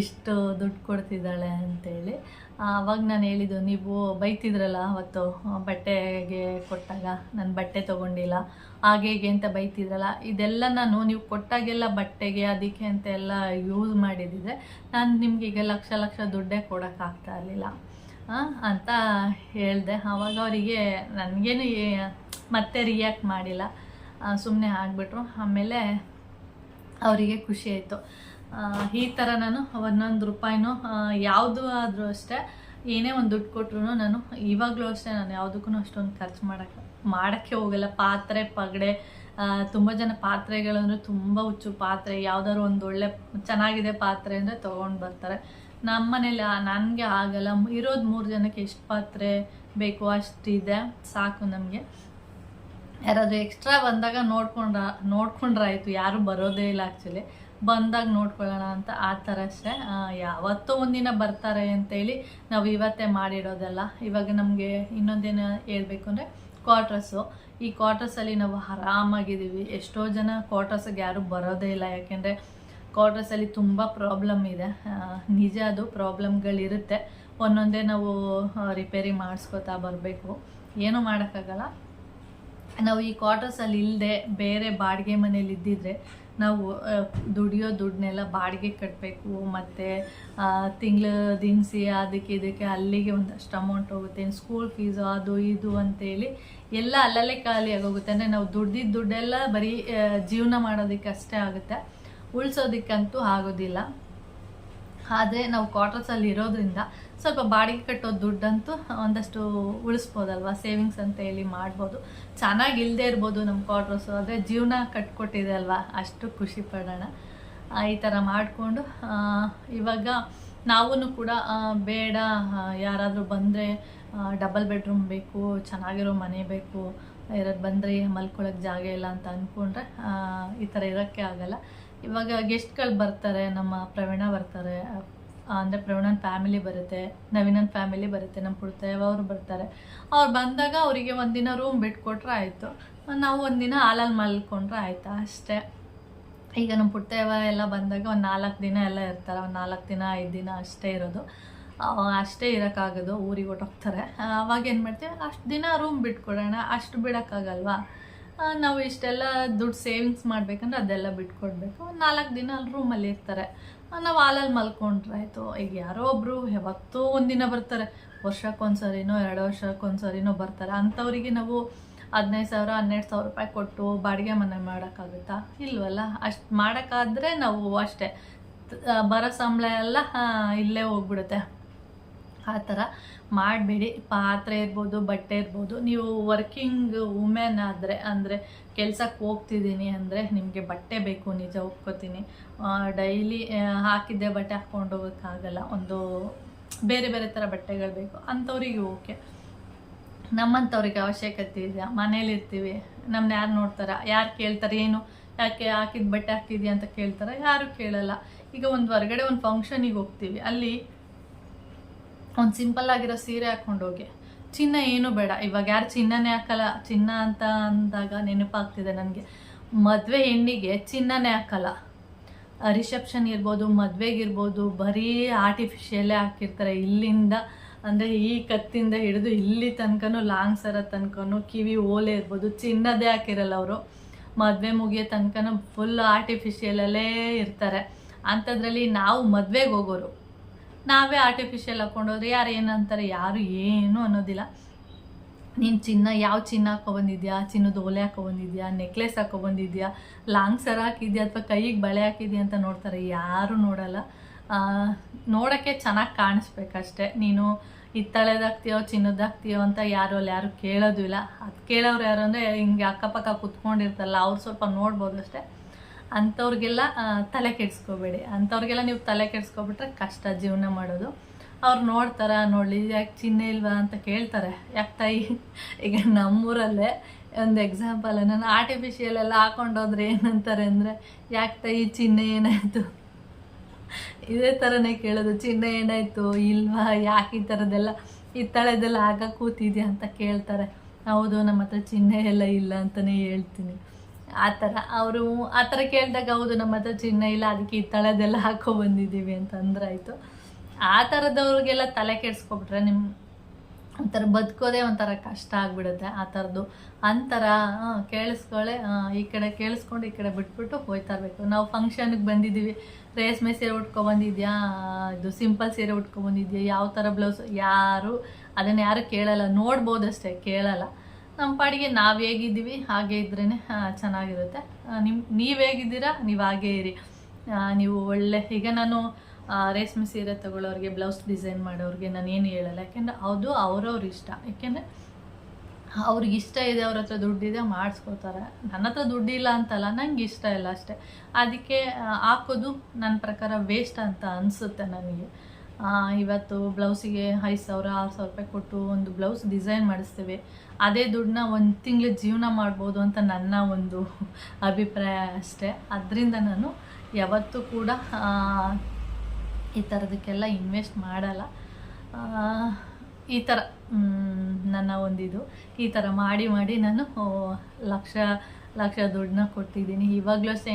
ಇಷ್ಟು ದುಡ್ಡು ಕೊಡ್ತಿದ್ದಾಳೆ ಅಂತೇಳಿ. ಆವಾಗ ನಾನು ಹೇಳಿದ್ದು, ನೀವು ಬೈತಿದ್ರಲ್ಲ ಅವತ್ತು ಬಟ್ಟೆಗೆ ಕೊಟ್ಟಾಗ ನಾನು ಬಟ್ಟೆ ತೊಗೊಂಡಿಲ್ಲ ಹಾಗೆ ಹೀಗೆ ಅಂತ ಬೈತಿದ್ರಲ್ಲ, ಇದೆಲ್ಲ ನಾನು ನೀವು ಕೊಟ್ಟಾಗೆಲ್ಲ ಬಟ್ಟೆಗೆ ಅದಕ್ಕೆ ಅಂತ ಎಲ್ಲ ಯೂಸ್ ಮಾಡಿದ್ದಿದ್ರೆ ನಾನು ನಿಮ್ಗೆ ಈಗ ಲಕ್ಷ ದುಡ್ಡೇ ಕೊಡೋಕ್ಕಾಗ್ತಾ ಇರಲಿಲ್ಲ ಅಂತ ಹೇಳಿದೆ. ಆವಾಗ ಅವರಿಗೆ ನನಗೇನು ಮತ್ತೆ ರಿಯಾಕ್ಟ್ ಮಾಡಿಲ್ಲ, ಸುಮ್ಮನೆ ಆಗಿಬಿಟ್ರು. ಆಮೇಲೆ ಅವರಿಗೆ ಖುಷಿ ಆಯಿತು. ಈ ಥರ ನಾನು 1 ರೂಪಾಯಿನೂ ಯಾವುದು ಆದರೂ ಅಷ್ಟೇ, ಏನೇ ಒಂದು ದುಡ್ಡು ಕೊಟ್ಟರು ನಾನು ಇವಾಗಲೂ ಅಷ್ಟೇ ನಾನು ಯಾವುದಕ್ಕೂ ಅಷ್ಟೊಂದು ಖರ್ಚು ಮಾಡೋಕ್ಕೆ ಹೋಗಲ್ಲ. ಪಾತ್ರೆ ಪಗಡೆ, ತುಂಬ ಜನ ಪಾತ್ರೆಗಳಂದರೆ ತುಂಬ ಹುಚ್ಚು. ಪಾತ್ರೆ ಯಾವುದಾದ್ರು ಒಂದು ಒಳ್ಳೆ ಚೆನ್ನಾಗಿದೆ ಪಾತ್ರೆ ಅಂದರೆ ತೊಗೊಂಡು ಬರ್ತಾರೆ. ನಮ್ಮ ಮನೇಲಿ ನನಗೆ ಆಗಲ್ಲ, ಇರೋದು 3 ಜನಕ್ಕೆ ಎಷ್ಟು ಪಾತ್ರೆ ಬೇಕು ಅಷ್ಟಿದೆ ಸಾಕು ನಮಗೆ. ಯಾರಾದರೂ ಎಕ್ಸ್ಟ್ರಾ ಬಂದಾಗ ನೋಡ್ಕೊಂಡ್ರಾಯ್ತು, ಯಾರು ಬರೋದೇ ಇಲ್ಲ ಆ್ಯಕ್ಚುಲಿ, ಬಂದಾಗ ನೋಡ್ಕೊಳ್ಳೋಣ ಅಂತ ಆ ಥರ ಅಷ್ಟೇ. ಯಾವತ್ತೋ ಒಂದಿನ ಬರ್ತಾರೆ ಅಂತೇಳಿ ನಾವು ಇವತ್ತೇ ಮಾಡಿಡೋದಲ್ಲ. ಇವಾಗ ನಮಗೆ ಇನ್ನೊಂದೇನು ಹೇಳ್ಬೇಕು ಅಂದರೆ ಕ್ವಾರ್ಟರ್ಸು, ಈ ಕ್ವಾರ್ಟರ್ಸಲ್ಲಿ ನಾವು ಆರಾಮಾಗಿದ್ದೀವಿ. ಎಷ್ಟೋ ಜನ ಕ್ವಾರ್ಟರ್ಸಿಗೆ ಯಾರೂ ಬರೋದೇ ಇಲ್ಲ, ಯಾಕೆಂದರೆ ಕ್ವಾರ್ಟರ್ಸಲ್ಲಿ ತುಂಬ ಪ್ರಾಬ್ಲಮ್ ಇದೆ. ನಿಜ, ಅದು ಪ್ರಾಬ್ಲಮ್ಗಳಿರುತ್ತೆ, ಒಂದೊಂದೇ ನಾವು ರಿಪೇರಿ ಮಾಡಿಸ್ಕೊತಾ ಬರಬೇಕು, ಏನೂ ಮಾಡೋಕ್ಕಾಗಲ್ಲ. ನಾವು ಈ ಕ್ವಾರ್ಟರ್ಸಲ್ಲಿ ಇಲ್ಲದೆ ಬೇರೆ ಬಾಡಿಗೆ ಮನೇಲಿ ಇದ್ದಿದ್ರೆ ನಾವು ದುಡಿಯೋ ದುಡ್ಡನ್ನೆಲ್ಲ ಬಾಡಿಗೆ ಕಟ್ಟಬೇಕು, ಮತ್ತು ತಿಂಗಳ ದಿನಸಿ ಅದಕ್ಕೆ ಇದಕ್ಕೆ ಅಲ್ಲಿಗೆ ಒಂದಷ್ಟು ಅಮೌಂಟ್ ಹೋಗುತ್ತೆ, ಸ್ಕೂಲ್ ಫೀಸು ಅದು ಇದು ಅಂತೇಳಿ ಎಲ್ಲ ಅಲ್ಲಲ್ಲೇ ಖಾಲಿ ಆಗೋಗುತ್ತೆ. ಅಂದರೆ ನಾವು ದುಡ್ದಿದ್ದ ದುಡ್ಡೆಲ್ಲ ಬರೀ ಜೀವನ ಮಾಡೋದಕ್ಕೆ ಅಷ್ಟೇ ಆಗುತ್ತೆ, ಉಳಿಸೋದಕ್ಕಂತೂ ಆಗೋದಿಲ್ಲ. ಆದರೆ ನಾವು ಕ್ವಾರ್ಟರ್ಸಲ್ಲಿ ಇರೋದ್ರಿಂದ ಸ್ವಲ್ಪ ಬಾಡಿಗೆ ಕಟ್ಟೋ ದುಡ್ಡಂತೂ ಒಂದಷ್ಟು ಉಳಿಸ್ಬೋದಲ್ವ, ಸೇವಿಂಗ್ಸ್ ಅಂತ ಹೇಳಿ ಮಾಡ್ಬೋದು. ಚೆನ್ನಾಗಿ ಇಲ್ಲದೆ ಇರ್ಬೋದು ನಮ್ಮ ಕ್ವಾರ್ಟರ್ಸು, ಆದರೆ ಜೀವನ ಕಟ್ಕೊಟ್ಟಿದೆ ಅಲ್ವಾ, ಅಷ್ಟು ಖುಷಿ ಪಡೋಣ. ಈ ಥರ ಮಾಡಿಕೊಂಡು ಇವಾಗ ನಾವೂ ಕೂಡ ಬೇಡ, ಯಾರಾದರೂ ಬಂದರೆ ಡಬಲ್ ಬೆಡ್ರೂಮ್ ಬೇಕು, ಚೆನ್ನಾಗಿರೋ ಮನೆ ಬೇಕು, ಯಾರಾದ್ರು ಬಂದರೆ ಮಲ್ಕೊಳ್ಳೋಕ್ಕೆ ಜಾಗ ಇಲ್ಲ ಅಂತ ಅಂದ್ಕೊಂಡ್ರೆ ಈ ಥರ ಇರೋಕ್ಕೆ ಆಗಲ್ಲ. ಇವಾಗ ಗೆಸ್ಟ್ಗಳು ಬರ್ತಾರೆ, ನಮ್ಮ ಪ್ರವೀಣ ಬರ್ತಾರೆ, ಅಂದರೆ ಪ್ರವೀಣನ ಫ್ಯಾಮಿಲಿ ಬರುತ್ತೆ, ನವೀನನ ಫ್ಯಾಮಿಲಿ ಬರುತ್ತೆ, ನಮ್ಮ ಪುಡ್ತೇವ ಅವರು ಬರ್ತಾರೆ. ಅವ್ರು ಬಂದಾಗ ಅವರಿಗೆ ಒಂದಿನ ರೂಮ್ ಬಿಟ್ಕೊಟ್ರೆ ಆಯಿತು, ನಾವು ಒಂದಿನ ಹಾಲಲ್ಲಿ ಮಲ್ಕೊಂಡ್ರೆ ಆಯಿತಾ ಅಷ್ಟೇ. ಈಗ ನಮ್ಮ ಪುಡ್ತೇವ ಎಲ್ಲ ಬಂದಾಗ ಒಂದು 4 ದಿನ ಎಲ್ಲ ಇರ್ತಾರೆ, ಒಂದು 4 ದಿನ 5 ದಿನ ಅಷ್ಟೇ ಇರೋದು, ಅಷ್ಟೇ ಇರೋಕ್ಕಾಗೋದು, ಊರಿಗೆ ಹೊಟ್ಟೋಗ್ತಾರೆ. ಅವಾಗ ಏನು ಮಾಡ್ತೀವಿ, ಅಷ್ಟು ದಿನ ರೂಮ್ ಬಿಟ್ಕೊಡೋಣ, ಅಷ್ಟು ಬಿಡೋಕ್ಕಾಗಲ್ವಾ. ನಾವು ಇಷ್ಟೆಲ್ಲ ದುಡ್ಡು ಸೇವಿಂಗ್ಸ್ ಮಾಡಬೇಕಂದ್ರೆ ಅದೆಲ್ಲ ಬಿಟ್ಕೊಡ್ಬೇಕು. 4 ದಿನ ಅಲ್ಲಿ ರೂಮಲ್ಲಿ ಇರ್ತಾರೆ, ನಾವು ಹಾಲಲ್ಲಿ ಮಲ್ಕೊಂಡ್ರಾಯ್ತು. ಈಗ ಯಾರೋ ಒಬ್ಬರು ಯಾವತ್ತೋ ಒಂದಿನ ಬರ್ತಾರೆ, ವರ್ಷಕ್ಕೊಂದ್ಸರಿನೋ 2 ವರ್ಷಕ್ಕೊಂದ್ಸರಿನೋ ಬರ್ತಾರೆ. ಅಂಥವರಿಗೆ ನಾವು 15,000-12,000 ರೂಪಾಯಿ ಕೊಟ್ಟು ಬಾಡಿಗೆ ಮನೆ ಮಾಡೋಕ್ಕಾಗುತ್ತಾ? ಇಲ್ವಲ್ಲ. ಅಷ್ಟು ಮಾಡೋಕ್ಕಾದ್ರೆ ನಾವು ಅಷ್ಟೇ, ಬರೋ ಸಂಬಳ ಎಲ್ಲ ಇಲ್ಲೇ ಹೋಗ್ಬಿಡುತ್ತೆ. ಆ ಥರ ಮಾಡಬೇಡಿ. ಪಾತ್ರೆ ಇರ್ಬೋದು, ಬಟ್ಟೆ ಇರ್ಬೋದು, ನೀವು ವರ್ಕಿಂಗ್ ವುಮೆನ್ ಆದರೆ, ಅಂದರೆ ಕೆಲ್ಸಕ್ಕೆ ಹೋಗ್ತಿದ್ದೀನಿ ಅಂದರೆ ನಿಮಗೆ ಬಟ್ಟೆ ಬೇಕು, ನಿಜ ಒಪ್ಕೋತೀನಿ. ಡೈಲಿ ಹಾಕಿದ್ದೆ ಬಟ್ಟೆ ಹಾಕ್ಕೊಂಡು ಹೋಗೋಕ್ಕಾಗಲ್ಲ, ಒಂದು ಬೇರೆ ಬೇರೆ ಥರ ಬಟ್ಟೆಗಳು ಬೇಕು. ಅಂಥವ್ರಿಗೆ ಓಕೆ. ನಮ್ಮಂಥವ್ರಿಗೆ ಅವಶ್ಯಕತೆ ಇದೆಯಾ? ಮನೇಲಿರ್ತೀವಿ, ನಮ್ಮನ್ನ ಯಾರು ನೋಡ್ತಾರೆ, ಯಾರು ಕೇಳ್ತಾರೆ, ಏನು ಯಾಕೆ ಹಾಕಿದ ಬಟ್ಟೆ ಹಾಕ್ತಿದ್ಯಾ ಅಂತ ಕೇಳ್ತಾರೆ? ಯಾರು ಕೇಳಲ್ಲ. ಈಗ ಒಂದು ಹೊರಗಡೆ ಒಂದು ಫಂಕ್ಷನಿಗೆ ಹೋಗ್ತೀವಿ, ಅಲ್ಲಿ ಒಂದು ಸಿಂಪಲ್ ಆಗಿರೋ ಸೀರೆ ಹಾಕ್ಕೊಂಡು ಹೋಗಿ, ಚಿನ್ನ ಏನು ಬೇಡ. ಇವಾಗ ಯಾರು ಚಿನ್ನನೇ ಹಾಕಲ್ಲ. ಚಿನ್ನ ಅಂತ ಅಂದಾಗ ನೆನಪಾಗ್ತಿದೆ ನನಗೆ, ಮದುವೆ ಹೆಣ್ಣಿಗೆ ಚಿನ್ನನೇ ಹಾಕಲ್ಲ, ರಿಸೆಪ್ಷನ್ ಇರ್ಬೋದು, ಮದುವೆಗಿರ್ಬೋದು, ಬರೀ ಆರ್ಟಿಫಿಷಿಯಲ್ಲೇ ಹಾಕಿರ್ತಾರೆ. ಇಲ್ಲಿಂದ ಅಂದರೆ ಈ ಕತ್ತಿಂದ ಹಿಡಿದು ಇಲ್ಲಿ ತನಕನೂ ಲಾಂಗ್ ಸರ ತನಕನೂ ಕಿವಿ ಓಲೆ ಇರ್ಬೋದು, ಚಿನ್ನದೇ ಹಾಕಿರಲ್ಲ ಅವರು. ಮದುವೆ ಮುಗಿಯೋ ತನಕನೂ ಫುಲ್ ಆರ್ಟಿಫಿಷಿಯಲಲ್ಲೇ ಇರ್ತಾರೆ. ಅಂಥದ್ರಲ್ಲಿ ನಾವು ಮದುವೆಗೆ ಹೋಗೋರು ನಾವೇ ಆರ್ಟಿಫಿಷಿಯಲ್ ಹಾಕ್ಕೊಂಡೋದ್ರೆ ಯಾರು ಏನಂತಾರೆ? ಯಾರು ಏನೂ ಅನ್ನೋದಿಲ್ಲ. ನೀನು ಯಾವ ಚಿನ್ನ ಹಾಕೊಬಂದಿದ್ಯಾ, ಚಿನ್ನದ ಓಲೆ ಹಾಕೊಬಂದಿದ್ಯಾ, ನೆಕ್ಲೆಸ್ ಹಾಕೊಬಂದಿದ್ಯಾ, ಲಾಂಗ್ ಸರ ಹಾಕಿದ್ಯಾ ಅಥವಾ ಕೈಗೆ ಬಳೆ ಹಾಕಿದ್ಯಾ ಅಂತ ನೋಡ್ತಾರೆ. ಯಾರೂ ನೋಡಲ್ಲ. ನೋಡೋಕ್ಕೆ ಚೆನ್ನಾಗಿ ಕಾಣಿಸ್ಬೇಕಷ್ಟೆ. ನೀನು ಹಿತ್ತಾಳೆದಾಗ್ತೀಯೋ ಚಿನ್ನದಾಗ್ತೀಯೋ ಅಂತ ಯಾರು ಕೇಳೋದು ಇಲ್ಲ. ಅದು ಕೇಳೋರು ಯಾರು ಅಂದರೆ ಹಿಂಗೆ ಅಕ್ಕಪಕ್ಕ ಕುತ್ಕೊಂಡಿರ್ತಲ್ಲ, ಅವ್ರು ಸ್ವಲ್ಪ ನೋಡ್ಬೋದು ಅಷ್ಟೇ. ಅಂಥವ್ರಿಗೆಲ್ಲ ತಲೆ ಕೆಡಿಸ್ಕೋಬೇಡಿ. ಅಂಥವ್ರಿಗೆಲ್ಲ ನೀವು ತಲೆ ಕೆಡಿಸ್ಕೊಬಿಟ್ರೆ ಕಷ್ಟ ಜೀವನ ಮಾಡೋದು. ಅವ್ರು ನೋಡಲಿ, ಯಾಕೆ ಚಿನ್ನ ಇಲ್ವಾ ಅಂತ ಕೇಳ್ತಾರೆ. ಯಾಕೆ ತಾಯಿ, ಈಗ ನಮ್ಮೂರಲ್ಲೇ ಒಂದು ಎಕ್ಸಾಂಪಲ್, ನಾನು ಆರ್ಟಿಫಿಷಿಯಲ್ ಎಲ್ಲ ಹಾಕೊಂಡೋದ್ರೆ ಏನಂತಾರೆ ಅಂದರೆ, ಯಾಕೆ ತಾಯಿ ಚಿನ್ನ ಏನಾಯಿತು, ಇದೇ ಥರನೇ ಕೇಳೋದು. ಚಿನ್ನ ಏನಾಯಿತು ಇಲ್ವಾ, ಯಾಕೆ ಈ ಥರದ್ದೆಲ್ಲ ಹಿತ್ತಾಳೆದೆಲ್ಲ ಆಗ ಕೂತಿದ್ಯಾ ಅಂತ ಕೇಳ್ತಾರೆ. ಹೌದು, ನಮ್ಮ ಹತ್ರ ಚಿನ್ನ ಎಲ್ಲ ಇಲ್ಲ ಅಂತಲೇ ಹೇಳ್ತೀನಿ. ಆ ಥರ ಅವರು ಆ ಥರ ಕೇಳಿದಾಗ ಹೌದು ನಮ್ಮ ಹತ್ರ ಚಿನ್ನ ಇಲ್ಲ, ಅದಕ್ಕೆ ಹಿತ್ತಾಳೆದೆಲ್ಲ ಬಂದಿದ್ದೀವಿ ಅಂತ ಅಂದ್ರಾಯ್ತು. ಆ ಥರದವ್ರಿಗೆಲ್ಲ ತಲೆ ಕೆಡಿಸ್ಕೊಬಿಟ್ರೆ ಒಂಥರ ಬದುಕೋದೇ ಒಂಥರ ಕಷ್ಟ ಆಗಿಬಿಡುತ್ತೆ. ಆ ಥರದ್ದು ಅಂತರ ಕೇಳಿಸ್ಕೊಳ್ಳೆ, ಈ ಕಡೆ ಕೇಳಿಸ್ಕೊಂಡು ಈ ಕಡೆ ಬಿಟ್ಬಿಟ್ಟು ಹೋಯ್ತಾ ಇರಬೇಕು. ನಾವು ಫಂಕ್ಷನ್ಗೆ ಬಂದಿದ್ದೀವಿ, ರೇಷ್ಮೆ ಸೀರೆ ಉಟ್ಕೊಬಂದಿದ್ಯಾ, ಇದು ಸಿಂಪಲ್ ಸೀರೆ ಉಟ್ಕೊಬಂದಿದ್ಯಾ, ಯಾವ ಥರ ಬ್ಲೌಸ್, ಅದನ್ನು ಯಾರು ಕೇಳಲ್ಲ, ನೋಡ್ಬೋದಷ್ಟೇ, ಕೇಳಲ್ಲ. ನಮ್ಮ ಪಾಡಿಗೆ ನಾವು ಹೇಗಿದ್ದೀವಿ ಹಾಗೆ ಇದ್ರೇ ಚೆನ್ನಾಗಿರುತ್ತೆ. ನೀವು ಹೇಗಿದ್ದೀರಾ ನೀವು ಹಾಗೇ ಇರಿ. ನೀವು ಈಗ ನಾನು ರೇಷ್ಮೆ ಸೀರೆ ತೊಗೊಳ್ಳೋರಿಗೆ, ಬ್ಲೌಸ್ ಡಿಸೈನ್ ಮಾಡೋರಿಗೆ ನಾನು ಏನು ಹೇಳಲ್ಲ. ಯಾಕೆಂದರೆ ಅದು ಅವ್ರವ್ರ ಇಷ್ಟ. ಯಾಕೆಂದರೆ ಅವ್ರಿಗೆ ಇಷ್ಟ ಇದೆ, ಅವ್ರ ಹತ್ರ ದುಡ್ಡಿದೆ, ಮಾಡಿಸ್ಕೋತಾರೆ. ನನ್ನ ಹತ್ರ ದುಡ್ಡಿಲ್ಲ ಅಂತಲ್ಲ, ನಂಗೆ ಇಷ್ಟ ಇಲ್ಲ ಅಷ್ಟೇ. ಅದಕ್ಕೆ ಹಾಕೋದು ನನ್ನ ಪ್ರಕಾರ ವೇಸ್ಟ್ ಅಂತ ಅನಿಸುತ್ತೆ ನನಗೆ. ಇವತ್ತು ಬ್ಲೌಸಿಗೆ 5,000 6,000 ರೂಪಾಯಿ ಕೊಟ್ಟು ಒಂದು ಬ್ಲೌಸ್ ಡಿಸೈನ್ ಮಾಡಿಸ್ತೇವೆ. ಅದೇ ದುಡ್ಡನ್ನ ಒಂದು ತಿಂಗಳು ಜೀವನ ಮಾಡ್ಬೋದು ಅಂತ ನನ್ನ ಒಂದು ಅಭಿಪ್ರಾಯ ಅಷ್ಟೇ. ಅದರಿಂದ ನಾನು ಯಾವತ್ತೂ ಕೂಡ ಈ ಥರದಕ್ಕೆಲ್ಲ ಇನ್ವೆಸ್ಟ್ ಮಾಡಲ್ಲ. ಈ ಥರ ನನ್ನ ಒಂದಿದು ಈ ಥರ ಮಾಡಿ ನಾನು ಲಕ್ಷ ದುಡ್ಡನ್ನ ಕೊಟ್ಟಿದ್ದೀನಿ. ಇವಾಗಲೂ ಅಷ್ಟೇ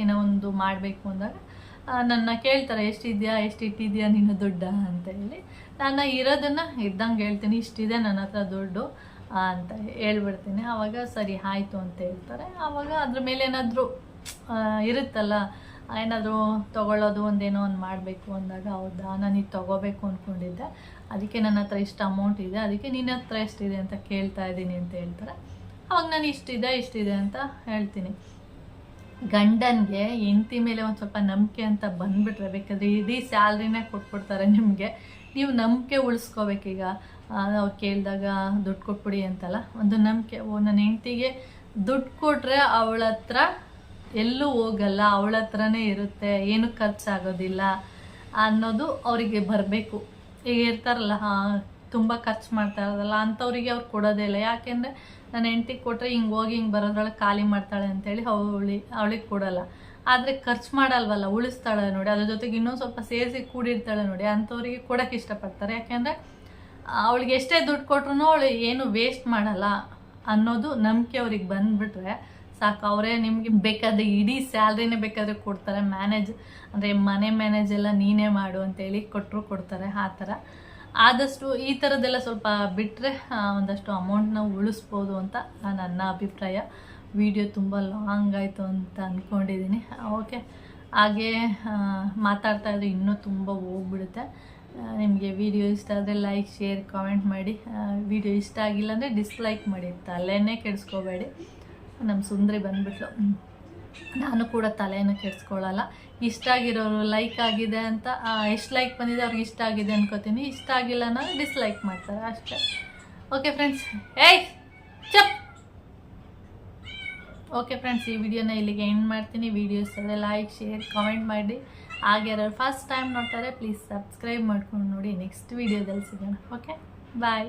ಏನೋ ಒಂದು ಮಾಡಬೇಕು ಅಂದಾಗ ನನ್ನ ಕೇಳ್ತಾರೆ, ಎಷ್ಟಿಟ್ಟಿದ್ಯಾ ನೀನು ದುಡ್ಡ ಅಂತ ಹೇಳಿ. ನಾನು ಇರೋದನ್ನು ಇದ್ದಂಗೆ ಹೇಳ್ತೀನಿ, ಇಷ್ಟಿದೆ ನನ್ನ ಹತ್ರ ದುಡ್ಡು ಅಂತ ಹೇಳ್ಬಿಡ್ತೀನಿ. ಆವಾಗ ಸರಿ ಆಯಿತು ಅಂತ ಹೇಳ್ತಾರೆ. ಆವಾಗ ಅದ್ರ ಮೇಲೆ ಏನಾದರೂ ಇರುತ್ತಲ್ಲ, ಏನಾದರೂ ತೊಗೊಳ್ಳೋದು ಒಂದೇನೋ ಒಂದು ಮಾಡಬೇಕು ಅಂದಾಗ, ಹೌದಾ ನಾನು ಇದು ತೊಗೋಬೇಕು ಅಂದ್ಕೊಂಡಿದ್ದೆ, ಅದಕ್ಕೆ ನನ್ನ ಹತ್ರ ಇಷ್ಟು ಅಮೌಂಟ್ ಇದೆ, ಅದಕ್ಕೆ ನಿನ್ನ ಹತ್ರ ಎಷ್ಟಿದೆ ಅಂತ ಕೇಳ್ತಾ ಇದ್ದೀನಿ ಅಂತ ಹೇಳ್ತಾರೆ. ಅವಾಗ ನಾನು ಇಷ್ಟಿದೆ ಅಂತ ಹೇಳ್ತೀನಿ. ಗಂಡನಿಗೆ ಹೆಂಡತಿ ಮೇಲೆ ಒಂದು ಸ್ವಲ್ಪ ನಂಬಿಕೆ ಅಂತ ಬಂದುಬಿಟ್ರೆ, ಬೇಕಾದರೆ ಇಡೀ ಸ್ಯಾಲ್ರಿನೇ ಕೊಟ್ಬಿಡ್ತಾರೆ ನಿಮಗೆ. ನೀವು ನಂಬಿಕೆ ಉಳಿಸ್ಕೋಬೇಕೀಗ. ಅವ್ರು ಕೇಳಿದಾಗ ದುಡ್ಡು ಕೊಟ್ಬಿಡಿ ಅಂತಲ್ಲ, ಒಂದು ನಂಬಿಕೆ. ನನ್ನ ಹೆಂಡತಿಗೆ ದುಡ್ಡು ಕೊಟ್ಟರೆ ಅವಳ ಹತ್ರ ಎಲ್ಲೂ ಹೋಗಲ್ಲ, ಅವಳ ಹತ್ರನೇ ಇರುತ್ತೆ, ಏನೂ ಖರ್ಚಾಗೋದಿಲ್ಲ ಅನ್ನೋದು ಅವರಿಗೆ ಬರಬೇಕು. ಈಗ ಇರ್ತಾರಲ್ಲ, ತುಂಬ ಖರ್ಚು ಮಾಡ್ತಾ ಇರೋದಲ್ಲ ಅಂಥವ್ರಿಗೆ ಅವ್ರು ಕೊಡೋದೇ ಇಲ್ಲ. ಯಾಕೆಂದರೆ ನನ್ನ ಹೆಂಡ್ತಿಗೆ ಕೊಟ್ಟರೆ ಹಿಂಗೆ ಹೋಗಿ ಹಿಂಗೆ ಬರೋದ್ರೊಳಗೆ ಖಾಲಿ ಮಾಡ್ತಾಳೆ ಅಂತೇಳಿ ಅವಳಿಗೆ ಕೊಡಲ್ಲ. ಆದರೆ ಖರ್ಚು ಮಾಡಲ್ವಲ್ಲ, ಉಳಿಸ್ತಾಳೆ ನೋಡಿ, ಅದ್ರ ಜೊತೆಗೆ ಇನ್ನೊಂದು ಸ್ವಲ್ಪ ಸೇರಿಸಿ ಕೂಡಿರ್ತಾಳೆ ನೋಡಿ, ಅಂಥವ್ರಿಗೆ ಕೊಡೋಕ್ಕೆ ಇಷ್ಟಪಡ್ತಾರೆ. ಯಾಕೆಂದರೆ ಅವಳಿಗೆ ಎಷ್ಟೇ ದುಡ್ಡು ಕೊಟ್ರು ಅವಳು ಏನು ವೇಸ್ಟ್ ಮಾಡಲ್ಲ ಅನ್ನೋದು ನಂಬಿಕೆ ಅವ್ರಿಗೆ ಬಂದುಬಿಟ್ರೆ ಸಾಕು. ಅವರೇ ನಿಮಗೆ ಬೇಕಾದರೆ ಇಡೀ ಸ್ಯಾಲ್ರಿನೇ ಬೇಕಾದರೆ ಕೊಡ್ತಾರೆ. ಮನೆ ಮ್ಯಾನೇಜ್ ಎಲ್ಲ ನೀನೇ ಮಾಡು ಅಂತೇಳಿ ಕೊಡ್ತಾರೆ. ಆ ಥರ ಆದಷ್ಟು ಈ ಥರದ್ದೆಲ್ಲ ಸ್ವಲ್ಪ ಬಿಟ್ಟರೆ ಒಂದಷ್ಟು ಅಮೌಂಟ್ನ ಉಳಿಸ್ಬೋದು ಅಂತ ನನ್ನ ಅಭಿಪ್ರಾಯ. ವಿಡಿಯೋ ತುಂಬ ಲಾಂಗ್ ಆಯಿತು ಅಂತ ಅಂದ್ಕೊಂಡಿದ್ದೀನಿ. ಓಕೆ, ಹಾಗೆ ಮಾತಾಡ್ತಾ ಇದ್ರೆ ಇನ್ನೂ ತುಂಬ ಹೋಗ್ಬಿಡುತ್ತೆ. ನಿಮಗೆ ವಿಡಿಯೋ ಇಷ್ಟ ಆದರೆ ಲೈಕ್, ಶೇರ್, ಕಾಮೆಂಟ್ ಮಾಡಿ. ವಿಡಿಯೋ ಇಷ್ಟ ಆಗಿಲ್ಲ ಅಂದರೆ ಡಿಸ್ಲೈಕ್ ಮಾಡಿ, ತಲೆನೇ ಕೆಡಿಸ್ಕೋಬೇಡಿ. ನಮ್ಮ ಸುಂದರಿ ಬಂದುಬಿಟ್ಲು, ನಾನು ಕೂಡ ತಲೆಯನ್ನು ಕೆಡಿಸ್ಕೊಳ್ಳಲ್ಲ. ಇಷ್ಟ ಆಗಿರೋರು ಲೈಕ್ ಆಗಿದೆ ಅಂತ ಎಷ್ಟು ಲೈಕ್ ಬಂದಿದೆ ಅವ್ರಿಗೆ ಇಷ್ಟ ಆಗಿದೆ ಅನ್ಕೋತೀನಿ. ಇಷ್ಟ ಆಗಿಲ್ಲ ಅನ್ನೋದು ಡಿಸ್ಲೈಕ್ ಮಾಡ್ತಾರೆ ಅಷ್ಟೇ. ಓಕೆ ಫ್ರೆಂಡ್ಸ್, ಓಕೆ ಫ್ರೆಂಡ್ಸ್, ಈ ವಿಡಿಯೋನ ಇಲ್ಲಿಗೆ ಎಂಡ್ ಮಾಡ್ತೀನಿ. ವಿಡಿಯೋ ಇಷ್ಟ ಆದರೆ ಲೈಕ್, ಶೇರ್, ಕಾಮೆಂಟ್ ಮಾಡಿ. ಹಾಗೆ ಯಾರು ಫಸ್ಟ್ ಟೈಮ್ ನೋಡ್ತಾರೆ ಪ್ಲೀಸ್ ಸಬ್ಸ್ಕ್ರೈಬ್ ಮಾಡ್ಕೊಂಡು ನೋಡಿ. ನೆಕ್ಸ್ಟ್ ವಿಡಿಯೋದಲ್ಲಿ ಸಿಗೋಣ. ಓಕೆ, ಬಾಯ್.